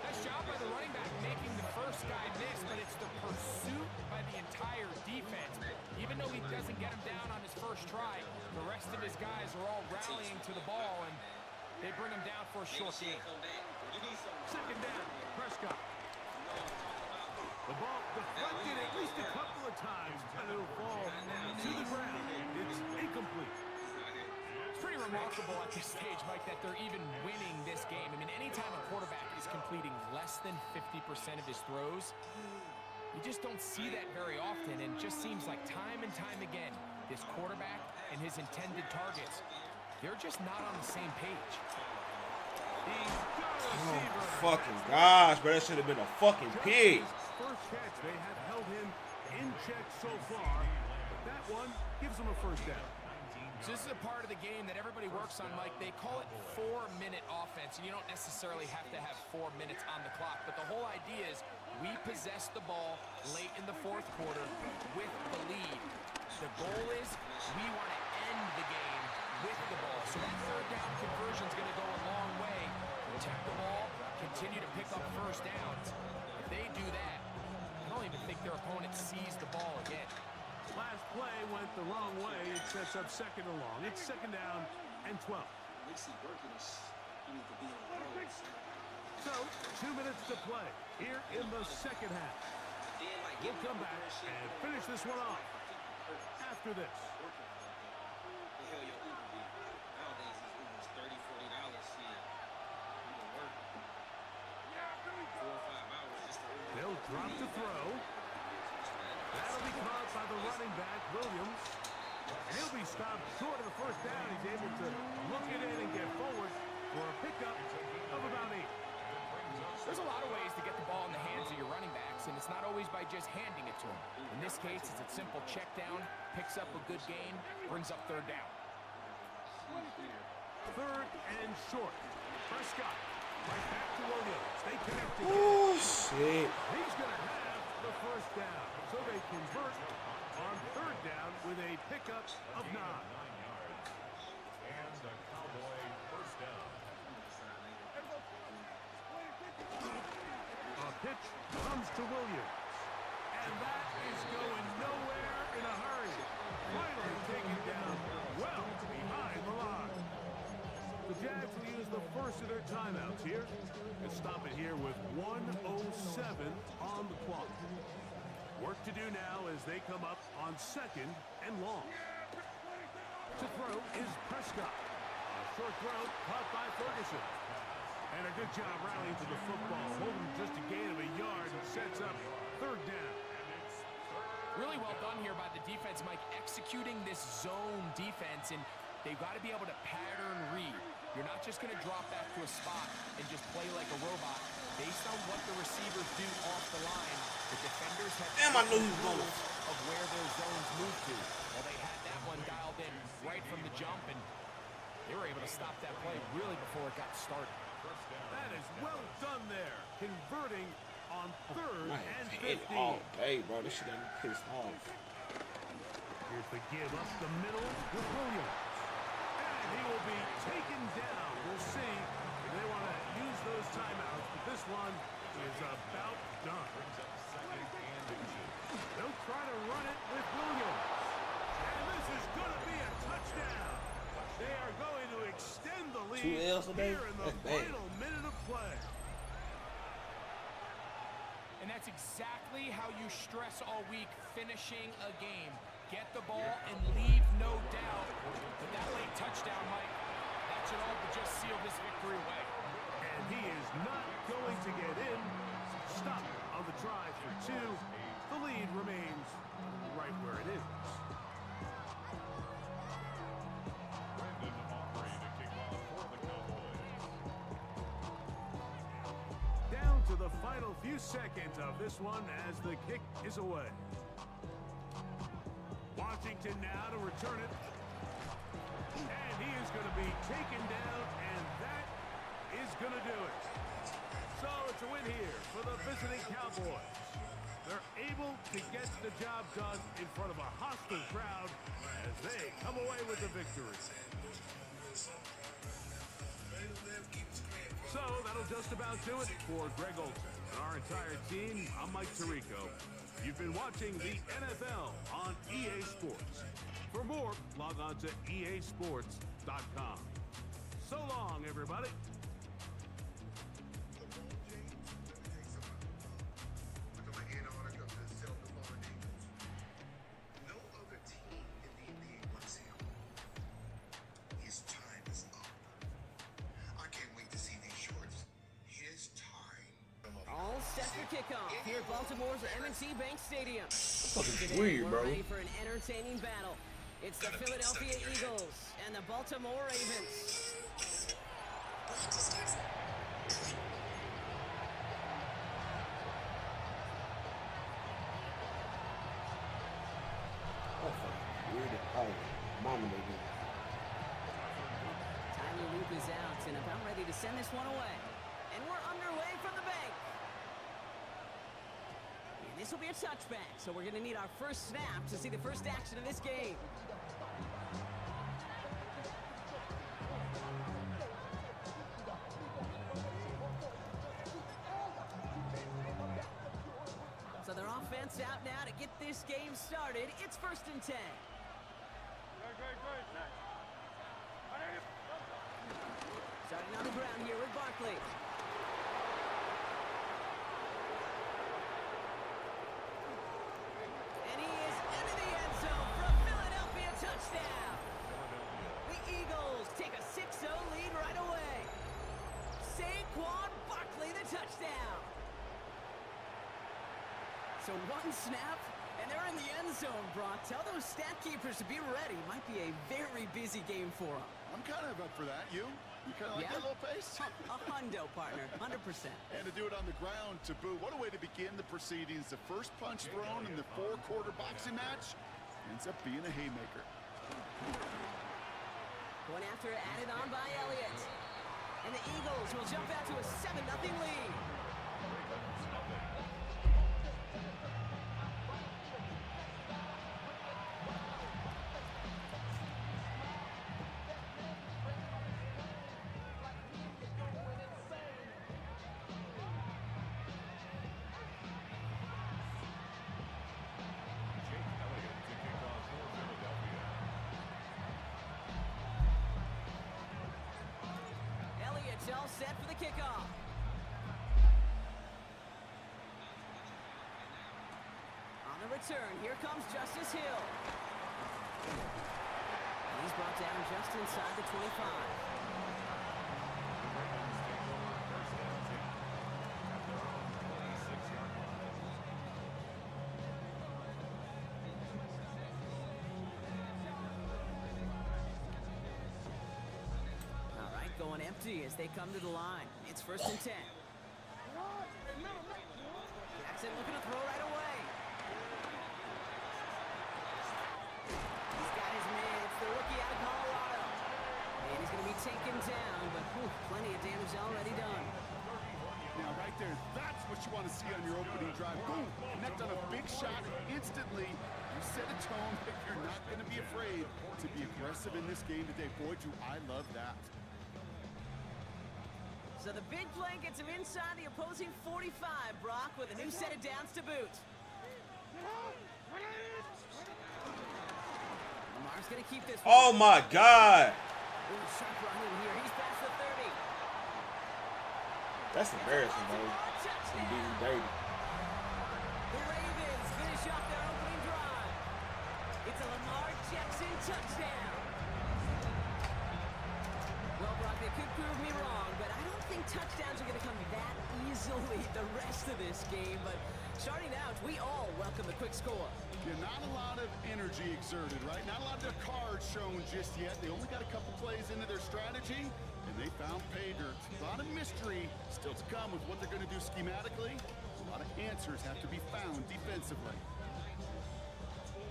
Nice job by the running back making the first guy miss, but it's the pursuit by the entire defense. Even though he doesn't get him down on his first try, the rest of his guys are all rallying to the ball, and they bring him down for a short game. Second down. Prescott. The ball deflected at least a couple of times, and it'll fall to the ground. It's incomplete. It's pretty remarkable at this stage, Mike, that they're even winning this game. I mean, anytime a quarterback is completing less than 50% of his throws, you just don't see that very often, and just seems like time and time again, this quarterback and his intended targets, they're just not on the same page. fucking gosh, bro. That should have been a fucking pig. First catch, they have held him in check so far, but that one gives him a first down. So this is a part of the game that everybody works on, Mike. They call it 4-minute offense, and you don't necessarily have to have 4 minutes on the clock, but the whole idea is we possess the ball late in the fourth quarter with the lead. The goal is we want to end the game with the ball. So that third down conversion is going to go a long way. Protect the ball, continue to pick up first downs. If they do that, I don't even think their opponent sees the ball again. Last play went the wrong way. It sets up second and long. It's second down and 12. So, 2 minutes to play here in the second half. We'll come back and finish this one off after this. They'll drop to throw. That'll be caught by the running back, Williams. And he'll be stopped short of the first down. He's able to look it in and get forward for a pickup of about 8. There's a lot of ways to get the ball in the hands of your running backs, and it's not always by just handing it to them. In this case, it's a simple check down, picks up a good gain, brings up third down. Third and short. Prescott. Right back to Williams. They connect again. Oh, shit. He's going to have the first down. So they convert on third down with a pickup of 9. And the Cowboy first down. A pitch comes to Williams. And that is going nowhere in a hurry. Finally taken down well behind the line. The Jags will use the first of their timeouts here and stop it here with 1:07 on the clock. Work to do now as they come up on second and long. To throw is Prescott. A short throw caught by Ferguson. And a good job rallying to the football. Holding just a gain of a yard and sets up third down. Really well done here by the defense, Mike, executing this zone defense, and they've got to be able to pattern read. You're not just going to drop back to a spot and just play like a robot. Based on what the receivers do off the line, the defenders have Damn, I knew he was going. of where their zones move to. Well, they had that one dialed in right from the jump, and they were able to stop that play really before it got started. That is well done there. Converting on third I and hate 15. all day, bro. This shit got me pissed off. Here's the give up the middle with Williams. And he will be taken down. We'll see if they want to use those timeouts, but this one is about done. They'll try to run it with Williams. And this is going to be a touchdown. They are going to extend the lead 2 L's today? here in the That's bad. final minute of play. And that's exactly how you stress all week, finishing a game. Get the ball and leave no doubt. But that late touchdown, Mike, that should all but just seal this victory away. And he is not going to get in. Stop on the try for 2. The lead remains right where it is. Brandon Aubrey to kick off for the Cowboys. Down to the final few seconds of this one as the kick is away. Washington now to return it. And he is going to be taken down, and that is going to do it. So it's a win here for the visiting Cowboys. They're able to get the job done in front of a hostile crowd as they come away with the victory. So that'll just about do it for Greg Olson and our entire team. I'm Mike Tirico. You've been watching the NFL on EA Sports. For more, log on to easports.com. So long, everybody. No other team in the NBA wants him. His time is up. I can't wait to see these shorts. His time. All set for kickoff here at Baltimore's M&T Bank Stadium. Fucking weird, We're bro. ready for an entertaining battle. It's the Philadelphia Eagles and the Baltimore Ravens. send this one away. And we're underway from the bank. And this will be a touchback, so we're going to need our first snap to see the first action of this game. So their offense out now to get this game started. It's 1st and 10. Starting on the ground here with Barkley. And he is into the end zone for a Philadelphia touchdown. The Eagles take a 6-0 lead right away. Saquon Barkley, the touchdown. So one snap, and they're in the end zone, Brock. Tell those stat keepers to be ready. Might be a very busy game for them. I'm kind of up for that. You kind of like that little pace? A hundo, partner, 100%. And to do it on the ground to boot. What a way to begin the proceedings. The first punch thrown in the 4-quarter boxing match ends up being a haymaker. Going after it, added on by Elliott. And the Eagles will jump out to a 7-0 lead. All set for the kickoff. On the return, here comes Justice Hill. And he's brought down just inside the 25. Going empty as they come to the line. It's 1st and 10. Jackson looking to throw right away. He's got his man. It's the rookie out of Colorado. And he's going to be taken down, but plenty of damage already done. Now, right there, that's what you want to see on your opening drive. Boom! Connect on a big shot instantly. You set a tone that you're not going to be afraid to be aggressive in this game today. Boy, do I love that. So the big play gets him inside the opposing 45, Brock, with a new set of downs to boot. Lamar's going to keep this one. Oh, my God. Ooh, sharp run in here. He's past the 30. That's embarrassing, man. He beat him dirty. The Ravens finish off their opening drive. It's a Lamar Jackson touchdown. Well, Brock, they could prove me wrong, but I don't think touchdowns are going to come that easily the rest of this game. But starting out, we all welcome the quick score. Yeah, not a lot of energy exerted, right? Not a lot of their cards shown just yet. They only got a couple plays into their strategy, and they found pay dirt. A lot of mystery still to come with what they're going to do schematically. A lot of answers have to be found defensively.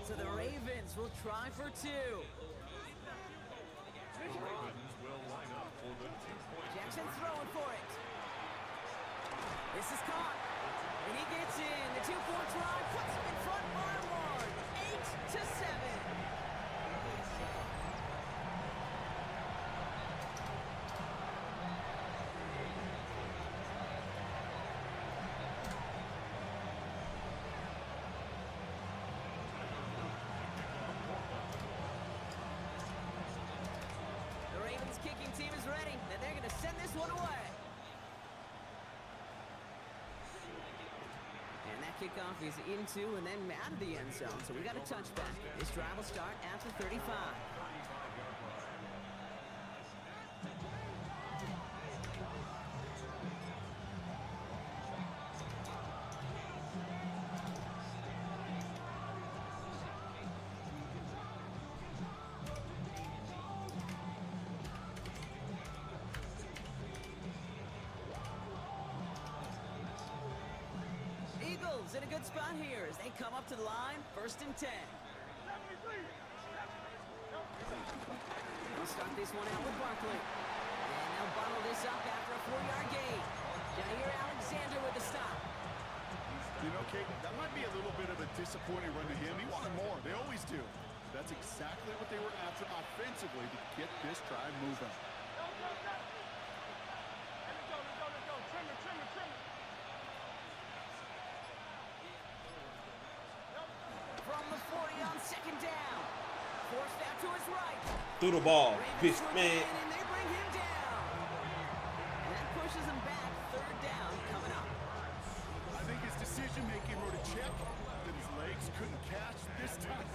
So the Ravens will try for 2. Jackson throwing for it. This is caught. And he gets in. The 2-point try puts him in front by 1. 8-7. The Ravens kicking team is ready, and they're going to send this one away. And that kickoff is into and then out of the end zone. So we got a touchback. This drive will start at the 35. Eagles in a good spot here as they come up to the line. 1st and 10. We'll start this one out with Barkley. And they'll bottle this up after That might be a little bit of a disappointing run to him. He wanted more. They always do. That's exactly what they were after offensively to get this drive moving. From the 40 on second down. Forced out to his right. Through the ball. Ravens Bitch, swing man. in, and they bring him down. And that pushes him back. Third down coming up. I think his decision-making wrote a check that his legs couldn't catch this time.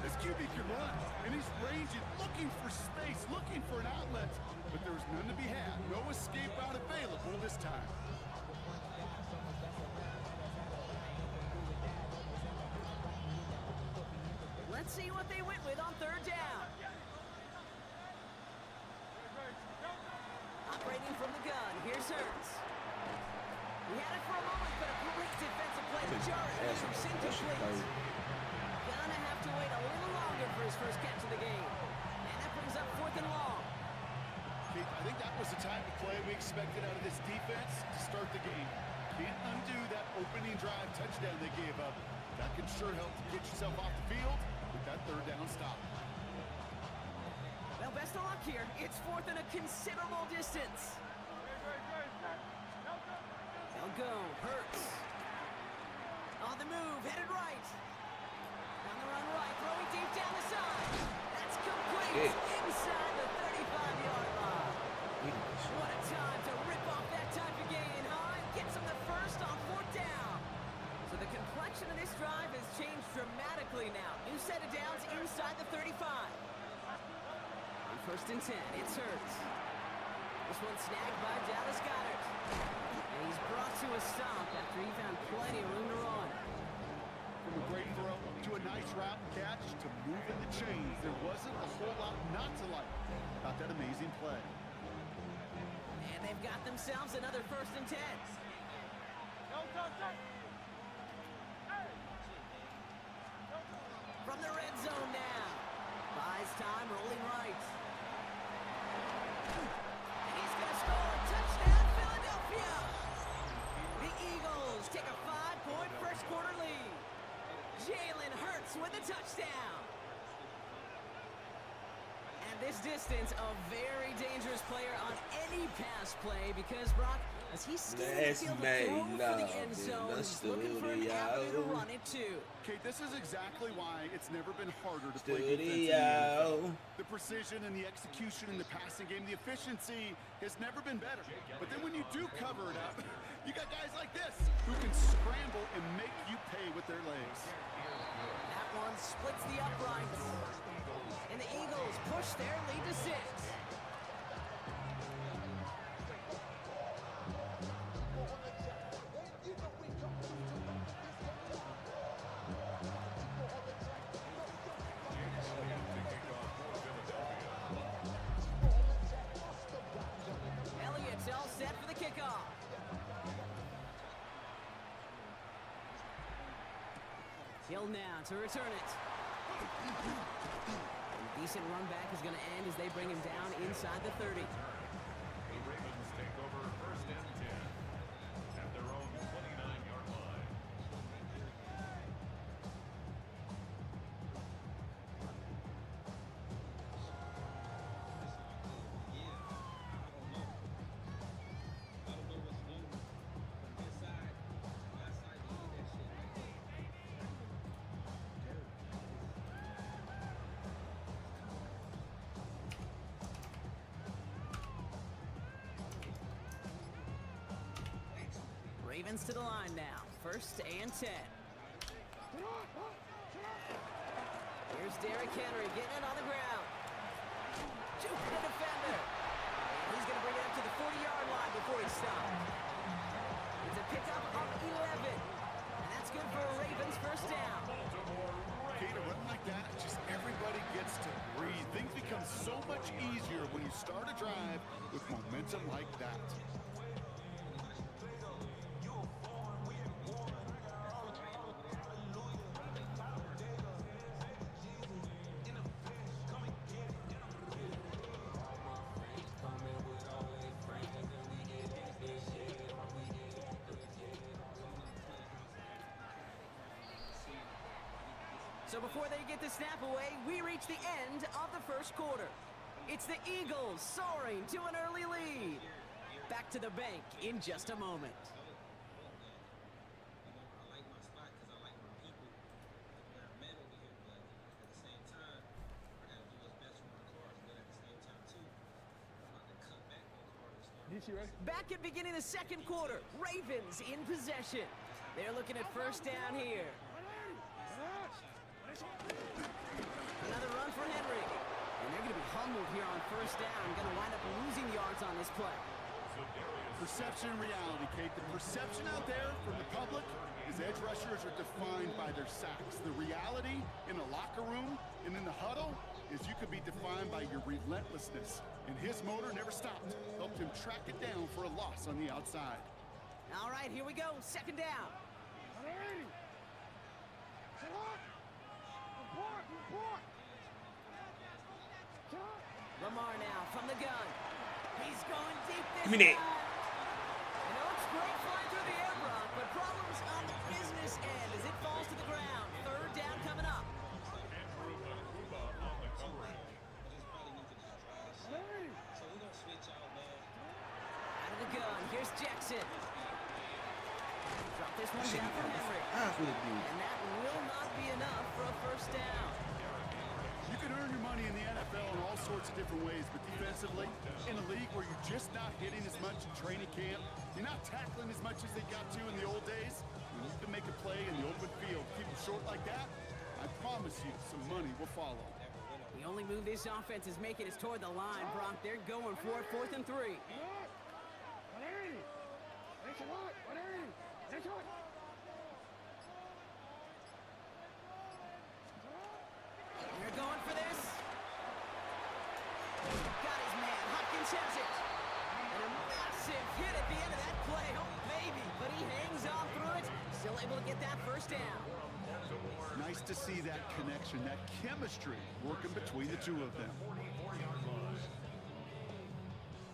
This QB can run, and he's ranging, looking for space, looking for an outlet. But there's none to be had. No escape route available this time. Let's see what they went with on third down. Operating from the gun, here's Hurts. He had it for a moment, but a great defensive play to jar it. Moves incomplete. Gonna have to wait a little longer for his first catch of the game. And that brings up 4th and long. Keith, I think that was the type of play we expected out of this defense to start the game. Can't undo that opening drive touchdown they gave up. That can sure help to get yourself off the field with that third down stop. Well, best of luck here. It's 4th and a considerable distance. They'll go. Hurts. On the move, headed right. On the run right, throwing deep down the side. That's complete. Inside the 35-yard line. What a time to rip off that type of gain, huh? And gets him the first on 4th down. So the complexion of this drive has changed dramatically now. New set of downs inside the 35. On 1st and 10, it's Hurts. This one snagged by Dallas Goedert. And he's brought to a stop after he found plenty of room to run. From a great throw to a nice route catch to moving the chains, there wasn't a whole lot not to like about that amazing play. And they've got themselves another 1st and 10. From the red zone now. Buys time, rolling right. And he's going to score a touchdown, Philadelphia. The Eagles take a 5-point first quarter lead. Jalen Hurts with a touchdown. And this distance, a very dangerous player on any pass play because, Brock, as he's scanning the field to throw for the end zone, he's looking for an avenue to run it too. Kate, this is exactly why it's never been harder to play defense in the NFL. The precision and the execution in the passing game, the efficiency has never been better. But then when you do cover it up, you got guys like this who can scramble and make you pay with their legs. That one splits the uprights. And the Eagles push their lead to 6. Elliott's all set for the kickoff. Hill now to return it. Decent run back is going to end as they bring him down inside the 30. The Ravens take over 1st and 10 at their own 29-yard line. Ravens to the line now. 1st and 10. Here's Derrick Henry getting it on the ground. Juking the defender. And he's going to bring it up to the 40-yard line before he stops. It's a pickup of 11. And that's good for a Ravens first down. Kate, a run like that, just everybody gets to breathe. Things become so much easier when you start a drive with momentum like that. So before they get the snap away, we reach the end of the first quarter. It's the Eagles soaring to an early lead. Back to the bank in just a moment. I like my spot because I like my people where I'm at over here, but at the same time, I got to do what's best for my cars. But at the same time, too, I'm about to cut back on cars. Back at beginning the second quarter, Ravens in possession. They're looking at first down here. Another run for Henry. And they're going to be humbled here on first down. Going to wind up losing yards on this play. Perception and reality, Kate. The perception out there from the public is edge rushers are defined by their sacks. The reality in the locker room and in the huddle is you could be defined by your relentlessness. And his motor never stopped. Helped him track it down for a loss on the outside. All right, here we go. Second down. Lamar now from the gun. He's going deep this Give me that. time. You know, it's great flying through the air, Brock, but problems on the business end as it falls to the ground. Third down coming up. So we're going to switch out, man. Out of the gun. Here's Jackson. Drop this one down for Henry. And that will not be enough for a first down. You can earn your money in the NFL in all sorts of different ways, but defensively, in a league where you're just not hitting as much in training camp, you're not tackling as much as they got to in the old days, you need to make a play in the open field. Keep it short like that, I promise you some money will follow. The only move this offense is making is toward the line, Brock. They're going for it, 4th and 3. They're going for this. Got his man. Hopkins has it. And a massive hit at the end of that play. Oh, baby. But he hangs on through it. Still able to get that first down. Nice to see that connection, that chemistry working between the two of them.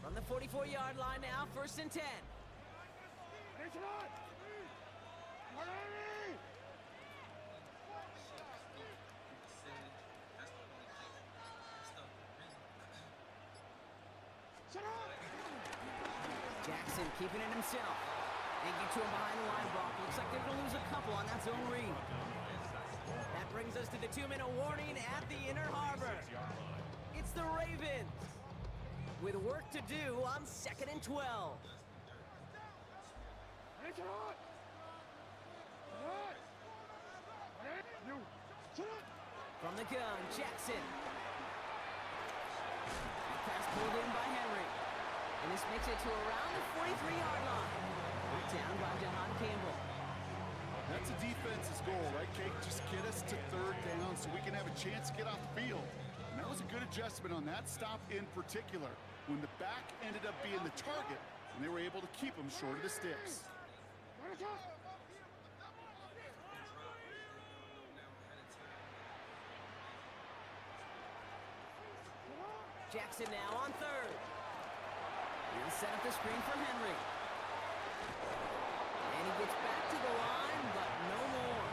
From the 44-yard line now, 1st and 10. Jackson keeping it himself. And get to him behind the line, Brock. Looks like they're going to lose a couple on that zone read. That brings us to the 2-minute warning at the inner harbor. It's the Ravens with work to do on 2nd and 12. From the gun, Jackson. Pass pulled in by Henry. And this makes it to around the 43-yard line. Down by Jahan Campbell. That's a defense's goal, right, Kate? Just get us to 3rd down so we can have a chance to get off the field. And that was a good adjustment on that stop in particular, when the back ended up being the target, and they were able to keep him short of the sticks. Jackson now on 3rd. He'll set up the screen for Henry. And he gets back to the line, but no more.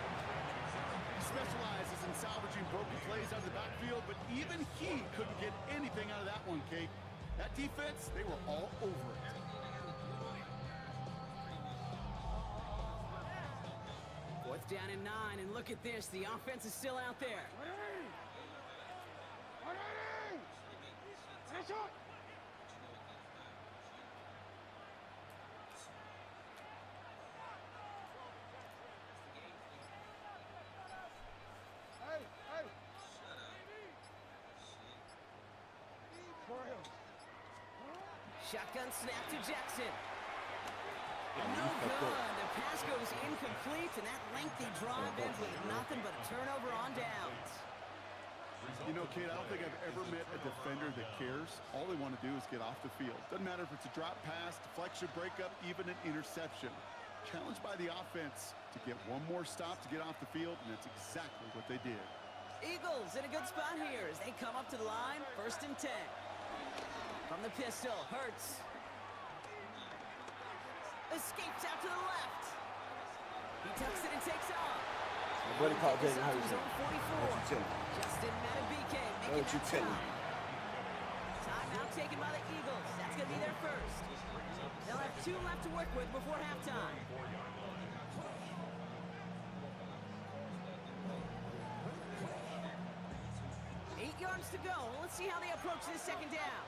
He specializes in salvaging broken plays out of the backfield, but even he couldn't get anything out of that one, Kate. That defense, they were all over it. Fourth down and 9, and look at this. The offense is still out there. Shotgun snap to Jackson. No good. The pass goes incomplete, and that lengthy drive ends with nothing but a turnover on downs. You know, Kate, I don't think I've ever met a defender that cares. All they want to do is get off the field. Doesn't matter if it's a drop pass, deflection, breakup, even an interception. Challenged by the offense to get one more stop to get off the field, and that's exactly what they did. Eagles in a good spot here as they come up to the line, 1st and 10. From the pistol, Hurts. Escapes out to the left. He tucks it and takes off. buddy called Take us Jaden up to Hurst. zone 44. What you telling me? Justin Matabike making What you that telling me? time. Timeout taken by the Eagles. That's going to be their first. They'll have 2 left to work with before halftime. 8 yards to go. Let's see how they approach this second down.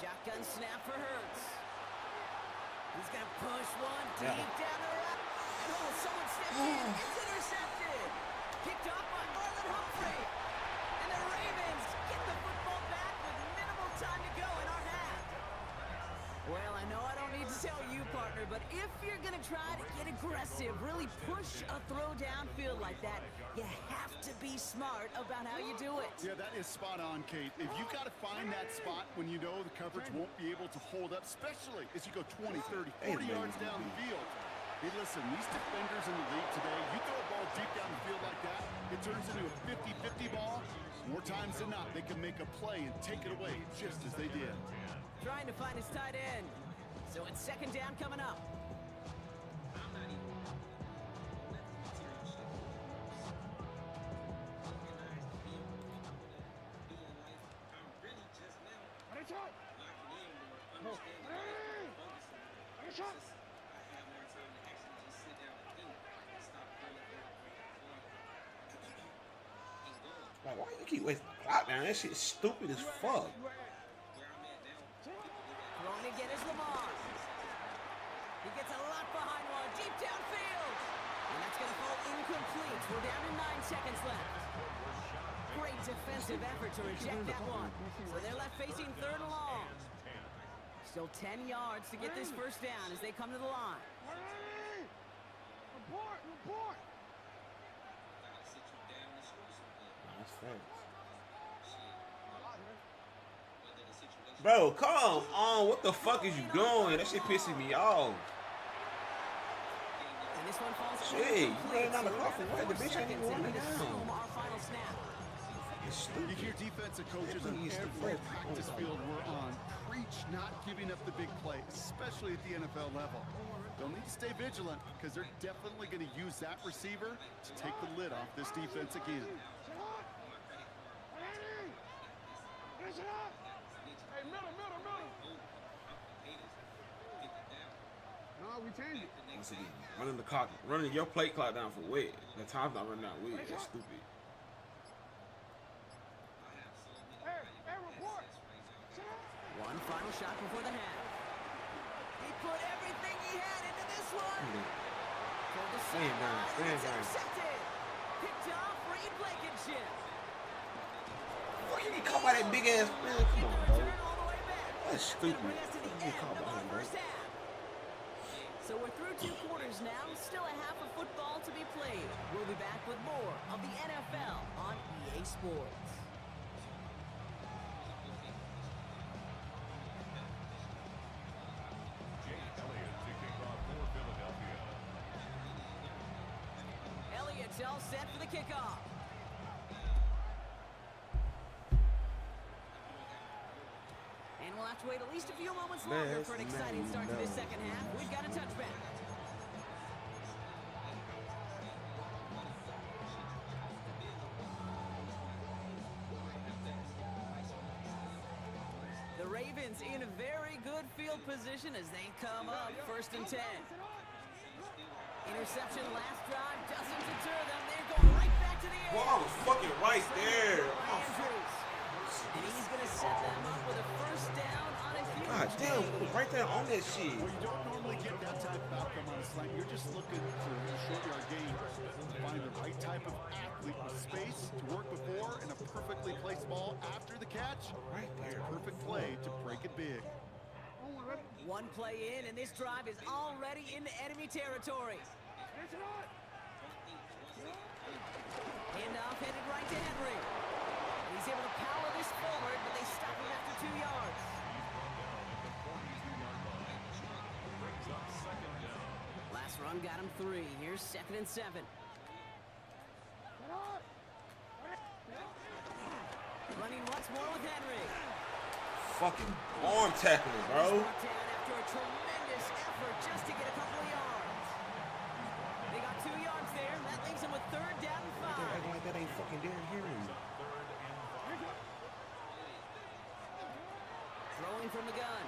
Shotgun snap for Hurts. He's going to push one deep down the right. Oh, someone stepped in. It's intercepted. Kicked off by Marlon Humphrey. And the Ravens get the football back with minimal time to go in our half. Well, I know I don't need to tell you, partner, but if you're going to try to get aggressive, really push a throw downfield like that, you have to be smart about how you do it. Yeah, that is spot on, Kate. If you've got to find that spot when you know the coverage won't be able to hold up, especially as you go 20, 30, 40 yards down the field. Hey, listen, these defenders in the league today, you throw a ball deep down the field like that, it turns into a 50-50 ball. More times than not, they can make a play and take it away just as they did. Trying to find his tight end. So it's second down coming up. I'm not even let the material shit organize the field. Be in life. I'm really just now locking in more, understanding life, focusing. It's just, I have more time to actually just sit down and think and stop going and going. Like, why you keep wasting the clock, man? That shit's stupid as fuck. Where I'm at now. Throwing again is Lamar. He gets a lot behind one, deep downfield. And that's going to fall incomplete. We're down to 9 seconds left. Great defensive effort to reject that one. So they're left facing 3rd and long. Still 10 yards to get this first down as they come to the line. Gotta sit you down and show something. That's facts. Whether the situation Bro, come on. What the fuck is you doing? That shit pissing me off. And this one falls Shit, you incomplete. ran down the So clock we're for at what? The 4 bitch ain't even seconds, and running we down. assume our final snap. It's You stupid. hear defensive coaches on Please, every please. practice field we're on preach not giving up the big play, especially at the NFL level. They'll need to stay vigilant because they're definitely going to use that receiver to take the lid off this defense again. Once again, running the clock, running your plate clock down for what? The time's not running out with. That's stupid. One final shot before the half. He put everything he had into this one. For the Stand down, sideline, stand it's down. intercepted. Picked off Reed Blankenship. Fuck, you get caught by that big ass man. Come on, bro. Return all the way back. That's stupid. Bring us to the You get end caught of by our him, bro. first half. So we're through 2 quarters now. Still a half of football to be played. We'll be back with more of the NFL on EA Sports. Elliott's all set for the kickoff. And we'll have to wait at least a few moments longer for an exciting start to this second half. We've got a touchback. The Ravens in a very good field position as they come up 1st and 10. Interception last drive doesn't deter them. They're going right back to the air. Well, I was fucking right there. Andrews. And he's going to set them up with a first down on a huge God damn, I was right there on that shit. Well, you don't normally get that type of outcome on a slant. You're just looking for a short yard gain. Find the right type of athlete with space to work before and a perfectly placed ball after the catch. Right It's there. a perfect play to break it big. One play in, and this drive is already into enemy territory. Handoff headed right to Henry. And he's able to power this forward, but they stop him after 2 yards. Last run got him 3. Here's 2nd and 7. Running once more with Henry. Fucking arm tackling, bro. Brought down after a tremendous effort just to get a couple of yards. third down and They're 5. acting like that ain't fucking Derrick Henry. Throwing from the gun.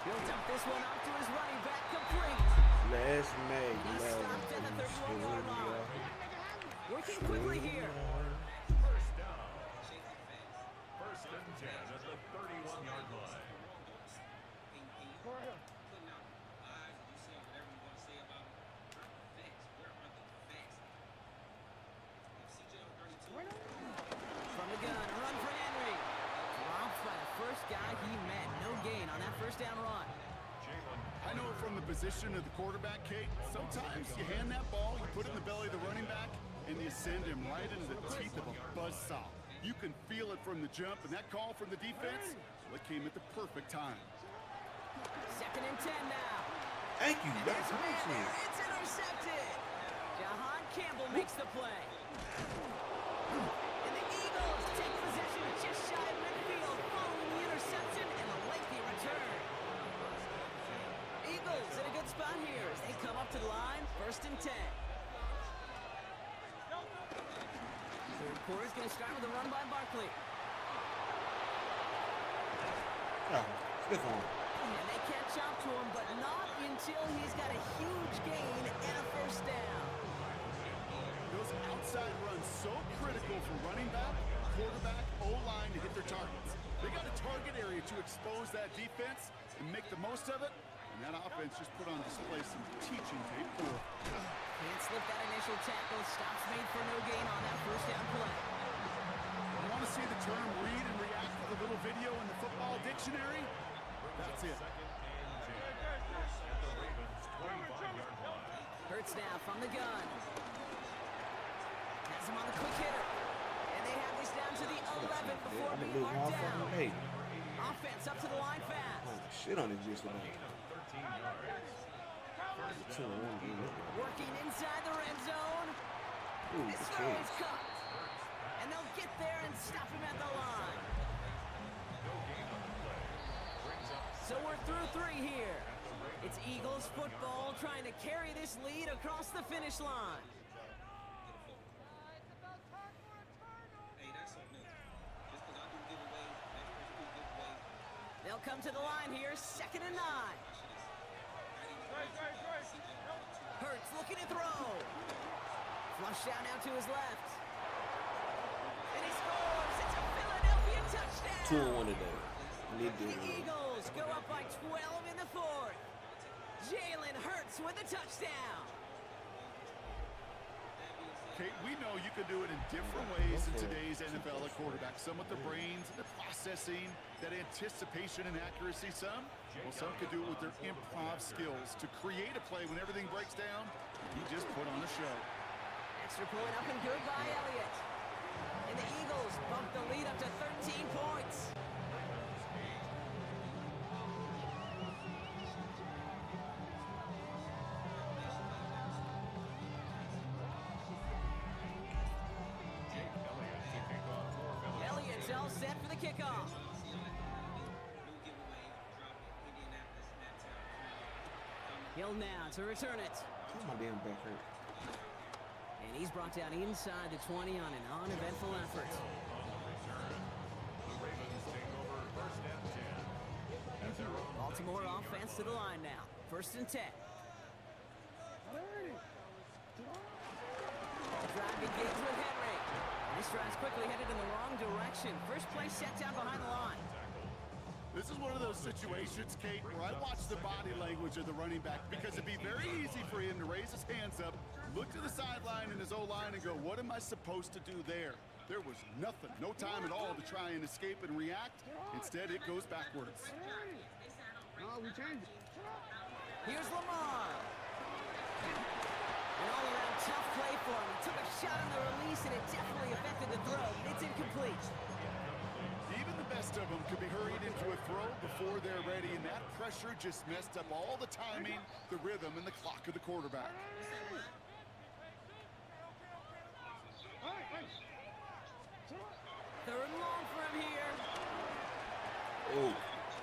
He'll dump this one off to his running back, complete. Let's make He stopped at the 31-yard line. Working quickly here. First down. First and 10 at the 31-yard line. Putting out lies, you saying whatever you want to say about him. Facts. Where are the facts? If CJ on 32. From the gun, a run for Henry. Dropped by the first guy he met. No gain on that first down run. I know from the position of the quarterback, Kate, sometimes you hand that ball, you put it in the belly of the running back, and you send him right into the teeth of a buzzsaw. You can feel it from the jump, and that call from the defense, well, it came at the perfect time. Second and 10 now. Thank you. And That's there's a man awesome. there. It's intercepted. Jahan Campbell makes the play. And the Eagles take possession just shy of midfield following the interception and a lengthy return. Eagles in a good spot here as they come up to the line. First and 10. Third quarter's going to start with a run by Barkley. Yeah, stiff on. And they catch up to him, but not until he's got a huge gain and a first down. Those outside runs so critical for running back, quarterback, O-line to hit their targets. They got a target area to expose that defense and make the most of it, and that offense just put on display some teaching tape for it. Can't slip that initial tackle. Stops made for no gain on that first down play. You want to see the term read and react with a little video in the football dictionary? That's it. Hurts now from the gun. Has him on the quick hitter. And they have this down to the 11 before I'm being gonna lose my marked fucking down. day. Offense up to the line fast. Shit on it just today. Working inside the red zone. Ooh, This the throw is kids. cut. And they'll get there and stop him at the line. So we're through 3 here. It's Eagles football trying to carry this lead across the finish line. Hey, that's on me. Just because I do giveaways, next person do giveaways. They'll come to the line here, 2nd and 9. Hurts looking to throw. Flush down now to his left. And he scores. It's a Philadelphia touchdown. 2-1 today. Need The to Eagles go up by 12 in the 4th. Jalen Hurts with a touchdown. Kate, we know you can do it in different ways in today's NFL at quarterback. Some with the brains, the processing, that anticipation and accuracy. Some could do it with their improv skills to create a play when everything breaks down. He just put on a show. Extra point up and good by Elliott. And the Eagles bump the lead up to 13 points. Elliott's all set for the kickoff. Hill now to return it. my damn back hurt. And he's brought down inside the 20 on an uneventful effort. Baltimore offense to the line now. 1st and 10. Drive begins with Henry. This drive's quickly headed in the wrong direction. First play set down behind the line. This is one of those situations, Kate, where I watch the body language of the running back because it'd be very easy for him to raise his hands up, look to the sideline in his O-line and go, what am I supposed to do there? There was nothing, no time at all to try and escape and react. Instead, it goes backwards. Here's Lamar. An all-around tough play for him. He took a shot on the release, and it definitely affected the throw. It's incomplete. Even the best of them could be hurried into a throw before they're ready, and that pressure just messed up all the timing, the rhythm, and the clock of the quarterback. Third and long for him here. Oh.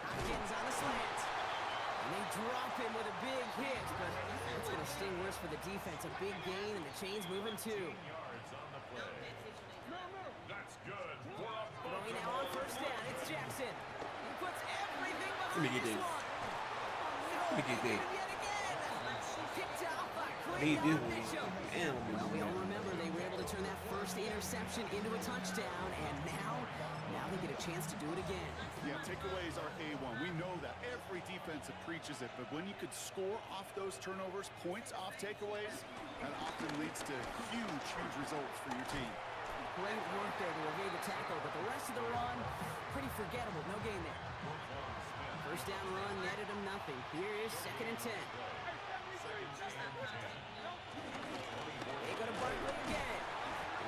Hopkins on the slant. And they drop him with a big hit, but that's going to sting worse for the defense. A big gain, and the chain's moving too. Yards on the play. That's good. Going now on first down, it's Jackson. He puts everything Let me behind get this this. one. Let me get that. Yet again. Picked off by Need this Quinton one. Mitchell. Damn. Well, we all remember they were able to turn that first interception into a touchdown, and now they get a chance to do it again. Yeah, takeaways are A1. We know that. Every defense preaches it, but when you could score off those turnovers, points off takeaways, that often leads to huge, huge results for your team. Great work there to evade the tackle, but the rest of the run, pretty forgettable. No gain there. First down run netted him nothing. Here is 2nd and 10. They go to Barkley again.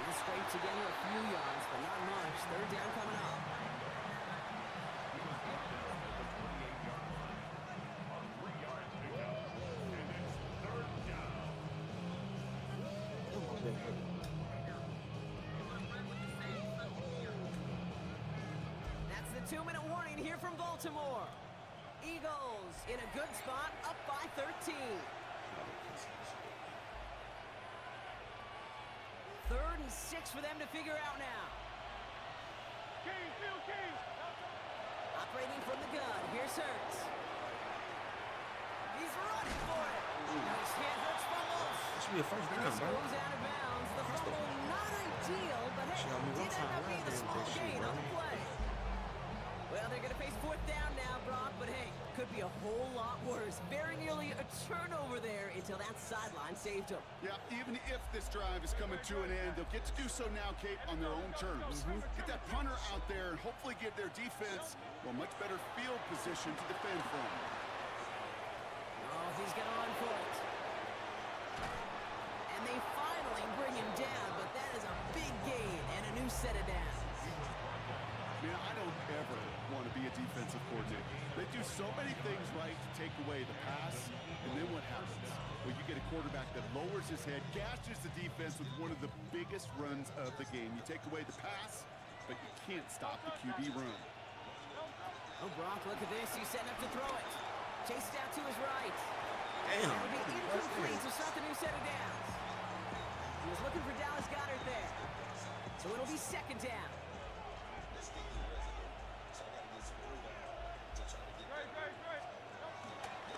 They scrape together a few yards, but not much. 3rd down coming up. That's the 2-minute warning here from Baltimore. Eagles in a good spot, up by 13. 3rd and 6 for them to figure out now. Operating from the gun, here's Hurts. He's running for it. Nice hit, Hurts fumbles. That should be a first down, This bro. goes out of bounds. The fumble not ideal, but hey, Show me did what end time up being a left small in this shit, gain bro. on the play. Well, they're going to face 4th down now, Brock, but hey, could be a whole lot worse. Very nearly a turnover there until that sideline saved him. Yeah, even if this drive is coming to an end, they'll get to do so now, Kate, on their own terms. Get that punter out there and hopefully give their defense a much better field position to defend from. Oh, he's going to run for it. And they finally bring him down, but that is a big gain and a new set of downs. Man, I don't ever want to be a defensive coordinator. They do so many things right to take away the pass, and then what happens? Well, you get a quarterback that lowers his head, gashes the defense with one of the biggest runs of the game. You take away the pass, but you can't stop the QB run. Oh, Brock, look at this. He's setting up to throw it. Chased out to his right. Damn. That would be incomplete to start the new set of downs. He was looking for Dallas Goedert there. So it'll be 2nd down.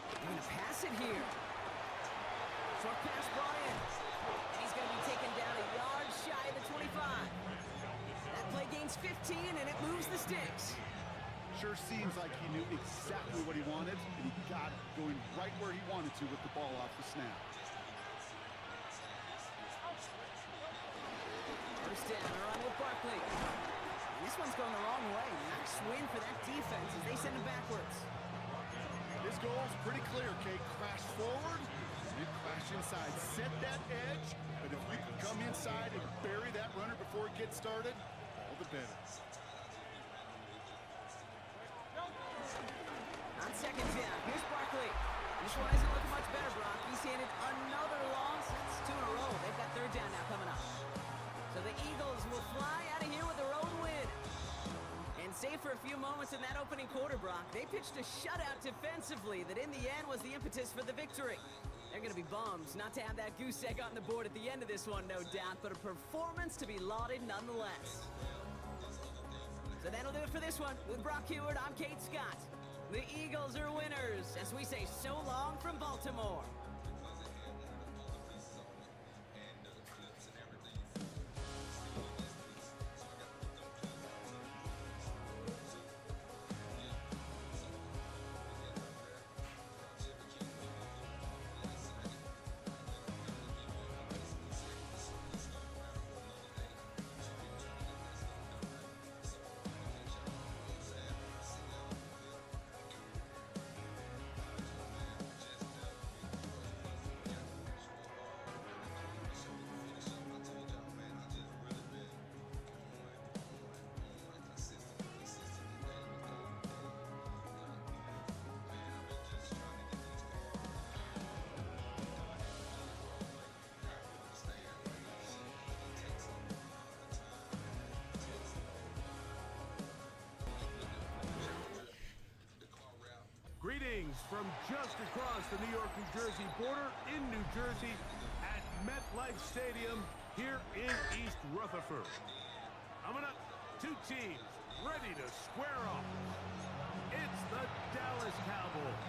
They're going to pass it here. Short pass brought in. And he's going to be taken down a yard shy of the 25. That play gains 15, and it moves the sticks. Sure seems like he knew exactly what he wanted, and he got it going right where he wanted to with the ball off the snap. First down, a run with Barkley. And this one's going the wrong way. Nice win for that defense as they send him backwards. His goal is pretty clear, Kate. Crash forward, you crash inside. Set that edge, but if you can come inside and bury that runner before it gets started, all the better. On 2nd down, here's Barkley. This one isn't looking much better, Brock. He's handed another loss. It's 2 in a row. They've got 3rd down now coming up. So the Eagles will fly out of here with a road win. And save for a few moments in that opening quarter, Brock, they pitched a shutout defensively that in the end was the impetus for the victory. They're going to be bummed not to have that goose egg on the board at the end of this one, no doubt, but a performance to be lauded nonetheless. So that'll do it for this one. With Brock Heward, I'm Kate Scott. The Eagles are winners as we say so long from Baltimore. Greetings from just across the New York-New Jersey border in New Jersey at MetLife Stadium here in East Rutherford. Coming up, two teams ready to square off. It's the Dallas Cowboys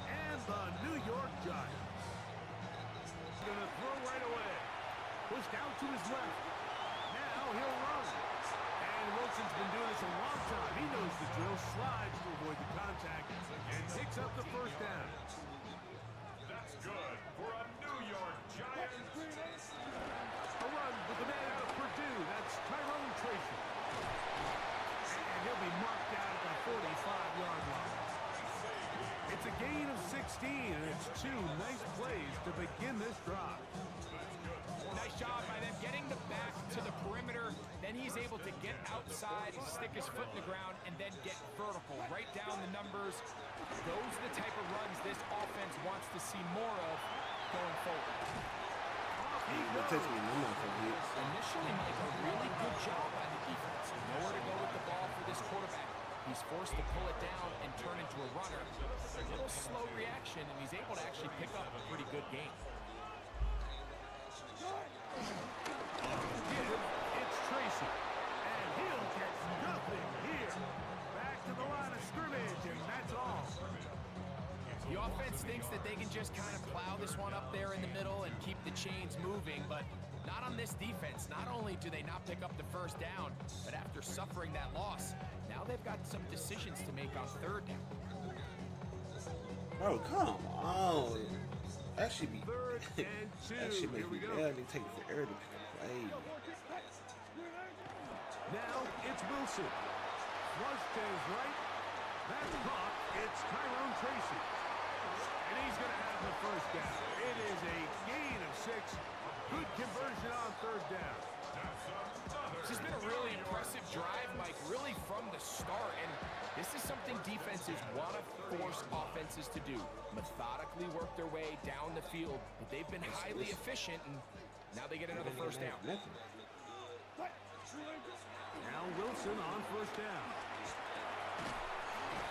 and the New York Giants. Gonna throw right away. Pushed out to his left. Now he'll run. And Wilson's been doing this a long time. He knows the drill. Slides to avoid the contact and picks up the first down. That's good for a New York Giants. A run with the man out of Purdue. That's Tyrone Tracy. And he'll be marked out at the 45-yard line. It's a gain of 16, and it's two nice plays to begin this drive. Nice job by them getting the back to the perimeter. Then he's able to get outside, stick his foot in the ground, and then get vertical. Right down the numbers. Those are the type of runs this offense wants to see more of going forward. It takes me a minute from here. Initially, Mike, a really good job by the defense. Nowhere to go with the ball for this quarterback. He's forced to pull it down and turn into a runner. A little slow reaction, and he's able to actually pick up a pretty good game. It's Tracy, and he'll get nothing here. Back to the line of scrimmage, and that's all. The offense thinks that they can just kind of plow this one up there in the middle and keep the chains moving, but not on this defense. Not only do they not pick up the first down, but after suffering that loss, now they've got some decisions to make on third down. Bro, come on. That should be. Third and two. That should make me barely take forever to play. Now it's Wilson. Flush to his right. That's caught. It's Tyrone Tracy. And he's going to have the first down. It is a gain of 6. Good conversion on third down. This has been a really impressive drive, Mike, really from the start. And this is something defenses want to force offenses to do. Methodically work their way down the field. But they've been highly efficient, and now they get another first down. Now Wilson on first down.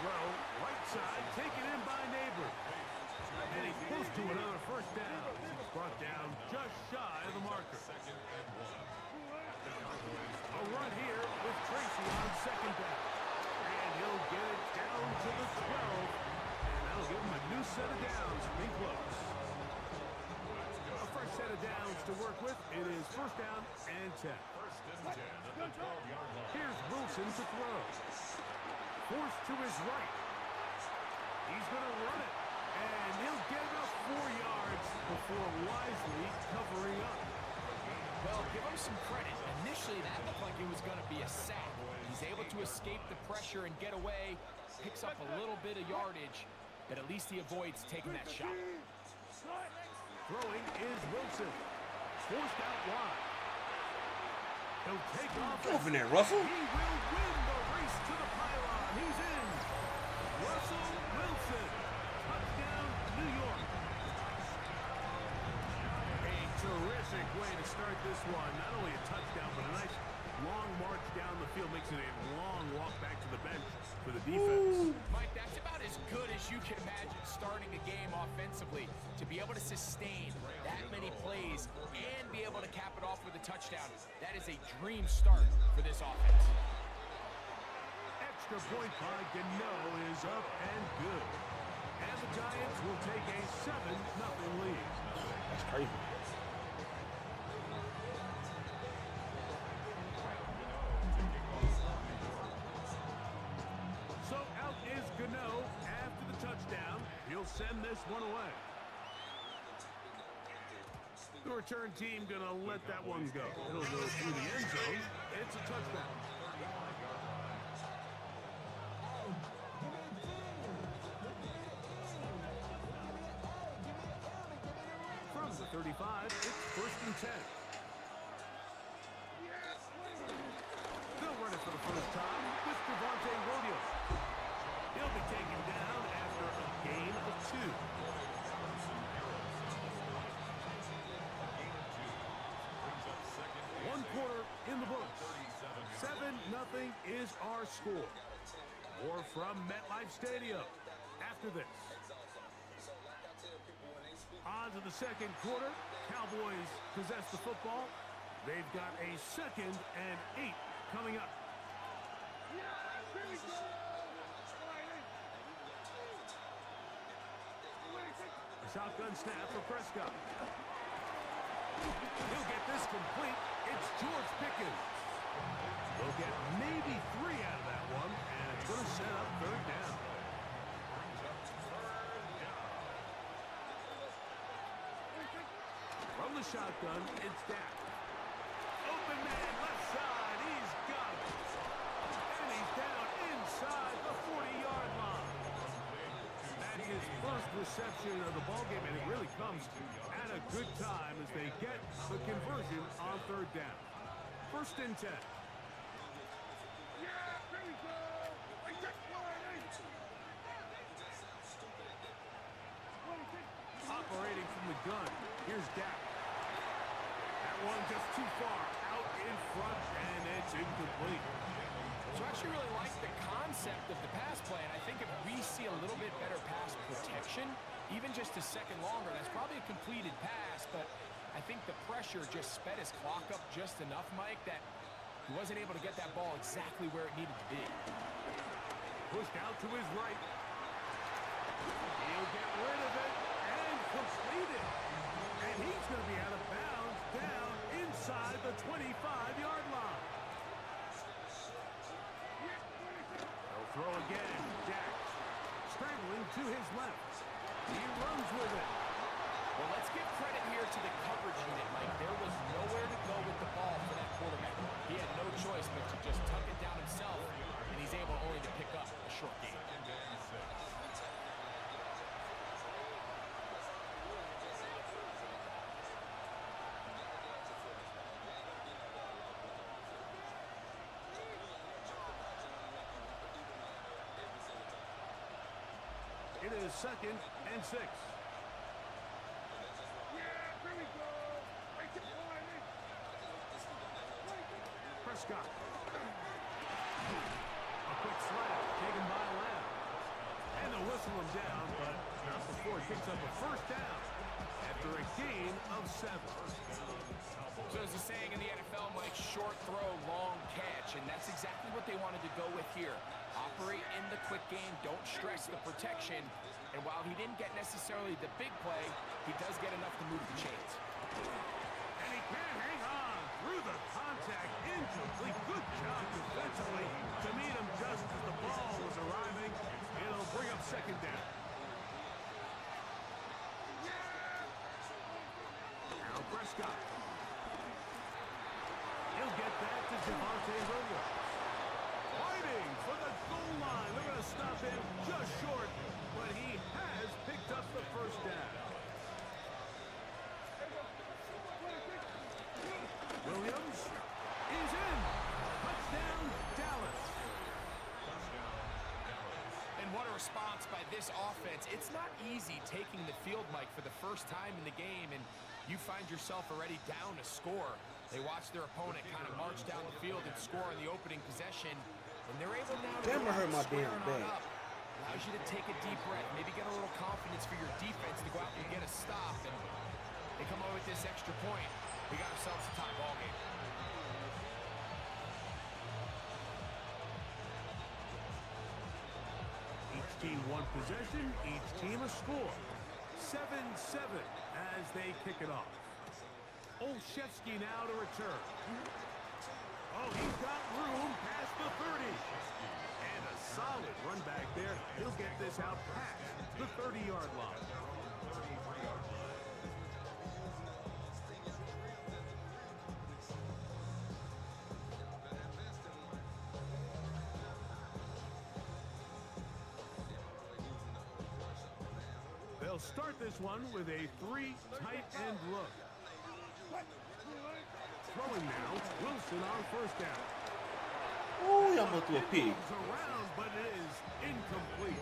Throw, right side, taken in by Neighbor. And he's close to another first down. He's brought down just shy of the marker. A run here with Tracy on second down. And he'll get it down to the 12. And that'll give him a new set of downs. Be close. A fresh set of downs to work with. It is first down and 10. Here's Wilson to throw. Forced to his right. He's going to run it. And he'll get about 4 yards before wisely covering up. Well, give him some credit. Initially, that looked like it was going to be a sack. He's able to escape the pressure and get away. Picks up a little bit of yardage, but at least he avoids taking that shot. Throwing is Wilson. Forced out wide. He'll take off. Go over there, Russell. He will win the race to the pylon. He's in. Russell Wilson. Touchdown, New York. A terrific way to start this one. Not only a touchdown, but a nice long march down the field. Makes it a long walk back to the bench for the defense. Mike, that's about as good as you can imagine starting a game offensively. To be able to sustain that many plays and be able to cap it off with a touchdown, that is a dream start for this offense. Extra point by Gano is up and good. And the Giants will take a 7-0 lead. That's crazy. So out is Gano after the touchdown. He'll send this one away. The return team gonna let that one go. It'll go through the end zone. It's a touchdown. From the 35, it's first and 10. They'll run it for the first time with Devontae Rodeo. He'll be taken down after a gain of 2. One quarter in the books. 7-0 is our score. More from MetLife Stadium. After after this. On to the second quarter. Cowboys possess the football. They've got a 2nd and 8 coming up. A shotgun snap for Prescott. He'll get this complete. It's George Pickens. They'll get maybe 3 out of that one, and it's going to set up 3rd down. From the shotgun, it's Dak. Open man, left side, he's got it. And he's down inside the 40-yard line. That's his first reception of the ballgame, and it really comes at a good time as they get the conversion on 3rd down. 1st and 10. Operating from the gun, here's Dak. That one just too far out in front, and it's incomplete. So I actually really like the concept of the pass play, and I think if we see a little bit better pass protection, even just a second longer, that's probably a completed pass, but I think the pressure just sped his clock up just enough, Mike, that he wasn't able to get that ball exactly where it needed to be. Pushed out to his right. He'll get rid of it and complete it. And he's going to be out of bounds down inside the 25-yard line. They'll throw again. Dak scrambling to his left. He runs with it. Well, let's give credit here to the coverage unit, Mike. There was nowhere to go with the ball for that quarterback. He had no choice but to just tuck it down himself, and he's able only to pick up a short gain. It is 2nd and 6. Prescott. A quick slap taken by Lamb. And they'll whistle him down, but not before he picks up a 1st down after a gain of 7. So there's a saying in the NFL, Mike, short throw, long catch, and that's exactly what they wanted to go with here. Operate in the quick game, don't stress the protection, and while he didn't get necessarily the big play, he does get enough to move the chains. And he can't hang on through the contact. Incomplete. Good job defensively to meet him just as the ball was arriving. It'll bring up 2nd down. Now Prescott. He'll get that to Javonte Williams. Fighting for the goal line. They're going to stop him just short, but he has picked up the 1st down. Williams is in. Touchdown, Dallas. And what a response by this offense. It's not easy taking the field, Mike, for the first time in the game, and you find yourself already down a score. They watch their opponent kind of march down the field and score on the opening possession, and they're able now to Damn, I hurt my damn squaring on back. up. Allows you to take a deep breath, maybe get a little confidence for your defense to go out and get a stop, and they come away with this extra point. We got ourselves a tie ball game. Each team one possession, each team a score. 7-7 as they kick it off. Olszewski now to return. Oh, he's got room past the 30. And a solid run back there. He'll get this out past the 30-yard line. They'll start this one with a 3 tight end look. Throwing now, Wilson on 1st down. Ooh, he almost threw a pig. Moves around, but it is incomplete.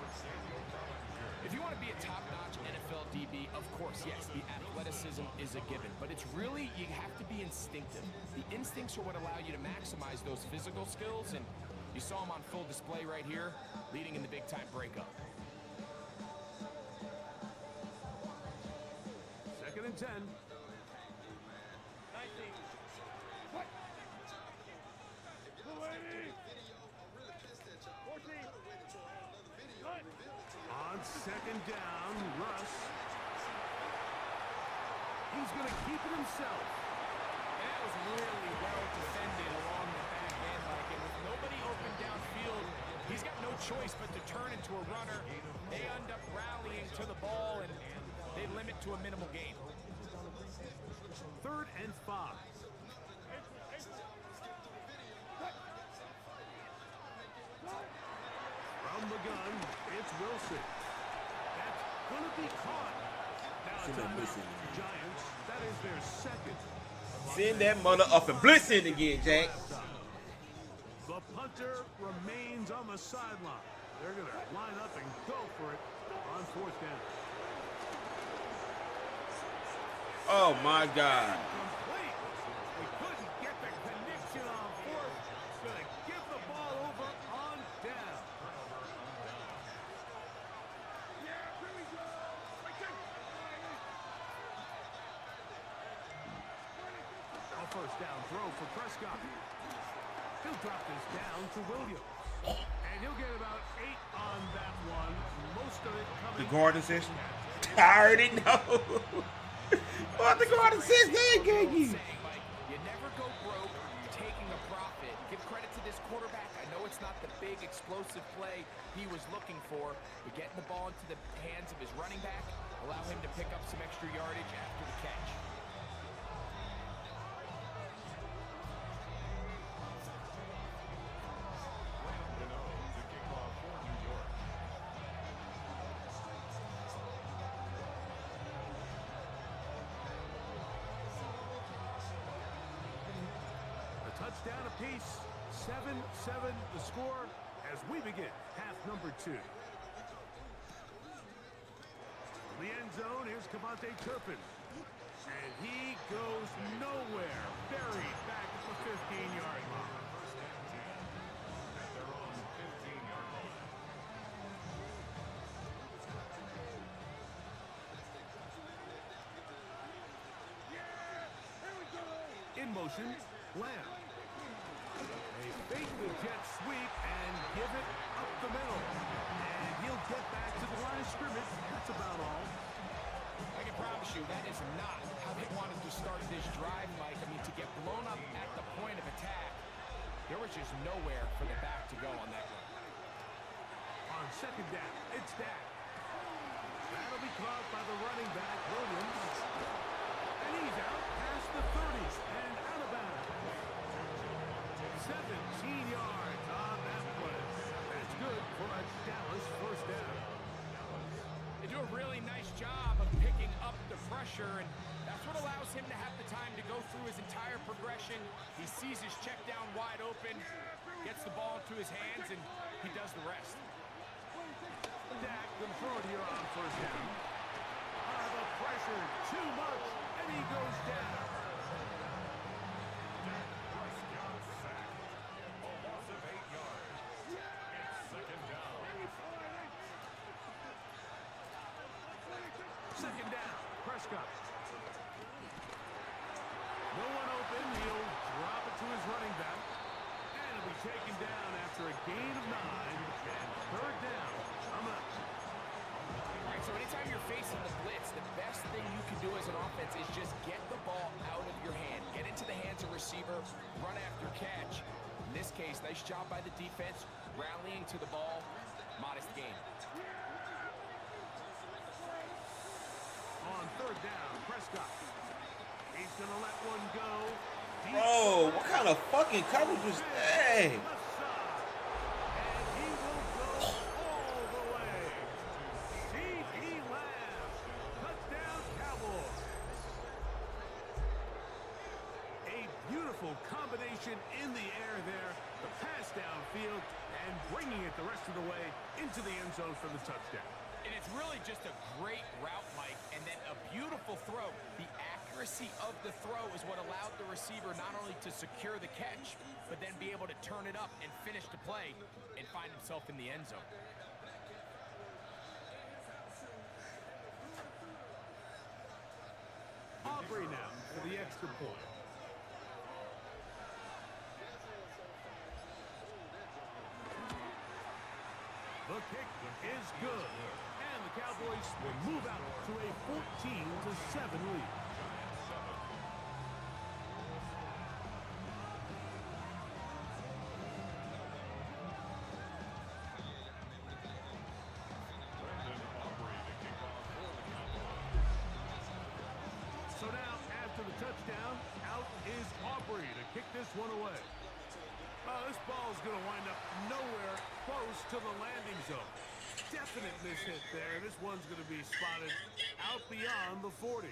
If you want to be a top-notch NFL DB, of course, yes, the athleticism is a given. But it's really, you have to be instinctive. The instincts are what allow you to maximize those physical skills, and you saw him on full display right here, leading in the big-time breakup. and 10. On second down, Russ. He's going to keep it himself. That was really well defended along the back end, Mike. And with nobody open downfield, he's got no choice but to turn into a runner. They end up rallying to the ball, and they limit to a minimal gain. 3rd and 5. From the gun, it's Wilson. That's going to be caught. Now it's on Giants. That is their second. Send that mother up and blitz it again, Jack. The punter remains on the sideline. They're going to line up and go for it on 4th down. Oh my God. Complete. They couldn't get the connection on 4th. Going to give the ball over on down. A 1st down throw for Prescott. He'll drop this down to Williams. And he'll get about 8 on that one. Most of it coming. The guard assist. I already know. What the guard assist they gave you? You never go broke taking a profit. Give credit to this quarterback. I know it's not the big explosive play he was looking for, but getting the ball into the hands of his running back allow him to pick up some extra yardage after the catch. Touchdown apiece, 7-7 the score as we begin half number 2. The end zone, here's Cavante Turpin. And he goes nowhere, buried back at the 15-yard line. In motion, Lamb. They fake the jet sweep and give it up the middle. And he'll get back to the line of scrimmage. That's about all. I can promise you that is not how they wanted to start this drive, Mike. I mean, to get blown up at the point of attack, there was just nowhere for the back to go on that one. On second down, it's Dak. That'll be caught by the running back, Williams. And he's out past the 30 and out of bounds. 17 yards on that play. That's good for a Dallas 1st down. They do a really nice job of picking up the pressure, and that's what allows him to have the time to go through his entire progression. He sees his check down wide open, gets the ball into his hands, and he does the rest. Dak can throw it here on 1st down. The pressure, too much, and he goes down. Second down, Prescott. No one open, he'll drop it to his running back. And he'll be taken down after a gain of 9. And 3rd down, All right, so anytime you're facing the blitz, the best thing you can do as an offense is just get the ball out of your hand. Get into the hands of receiver, run after catch. In this case, nice job by the defense, rallying to the ball, modest gain. On 3rd down, Prescott. He's going to let one go. Bro, what kind of fucking coverage was that? And he will go all the way. C.D. Lamb. Touchdown, Cowboys. A beautiful combination in the air there. The pass downfield and bringing it the rest of the way into the end zone for the touchdown. And it's really just a great route, Mike, and then a beautiful throw. The accuracy of the throw is what allowed the receiver not only to secure the catch, but then be able to turn it up and finish the play and find himself in the end zone. the point. The kick is good. And the Cowboys will move out to a 14-7 lead. So now, after the touchdown, out is Aubrey to kick this one away. Oh, this ball is going to wind up nowhere close to the landing zone. Definite mishit there. This one's going to be spotted out beyond the 40.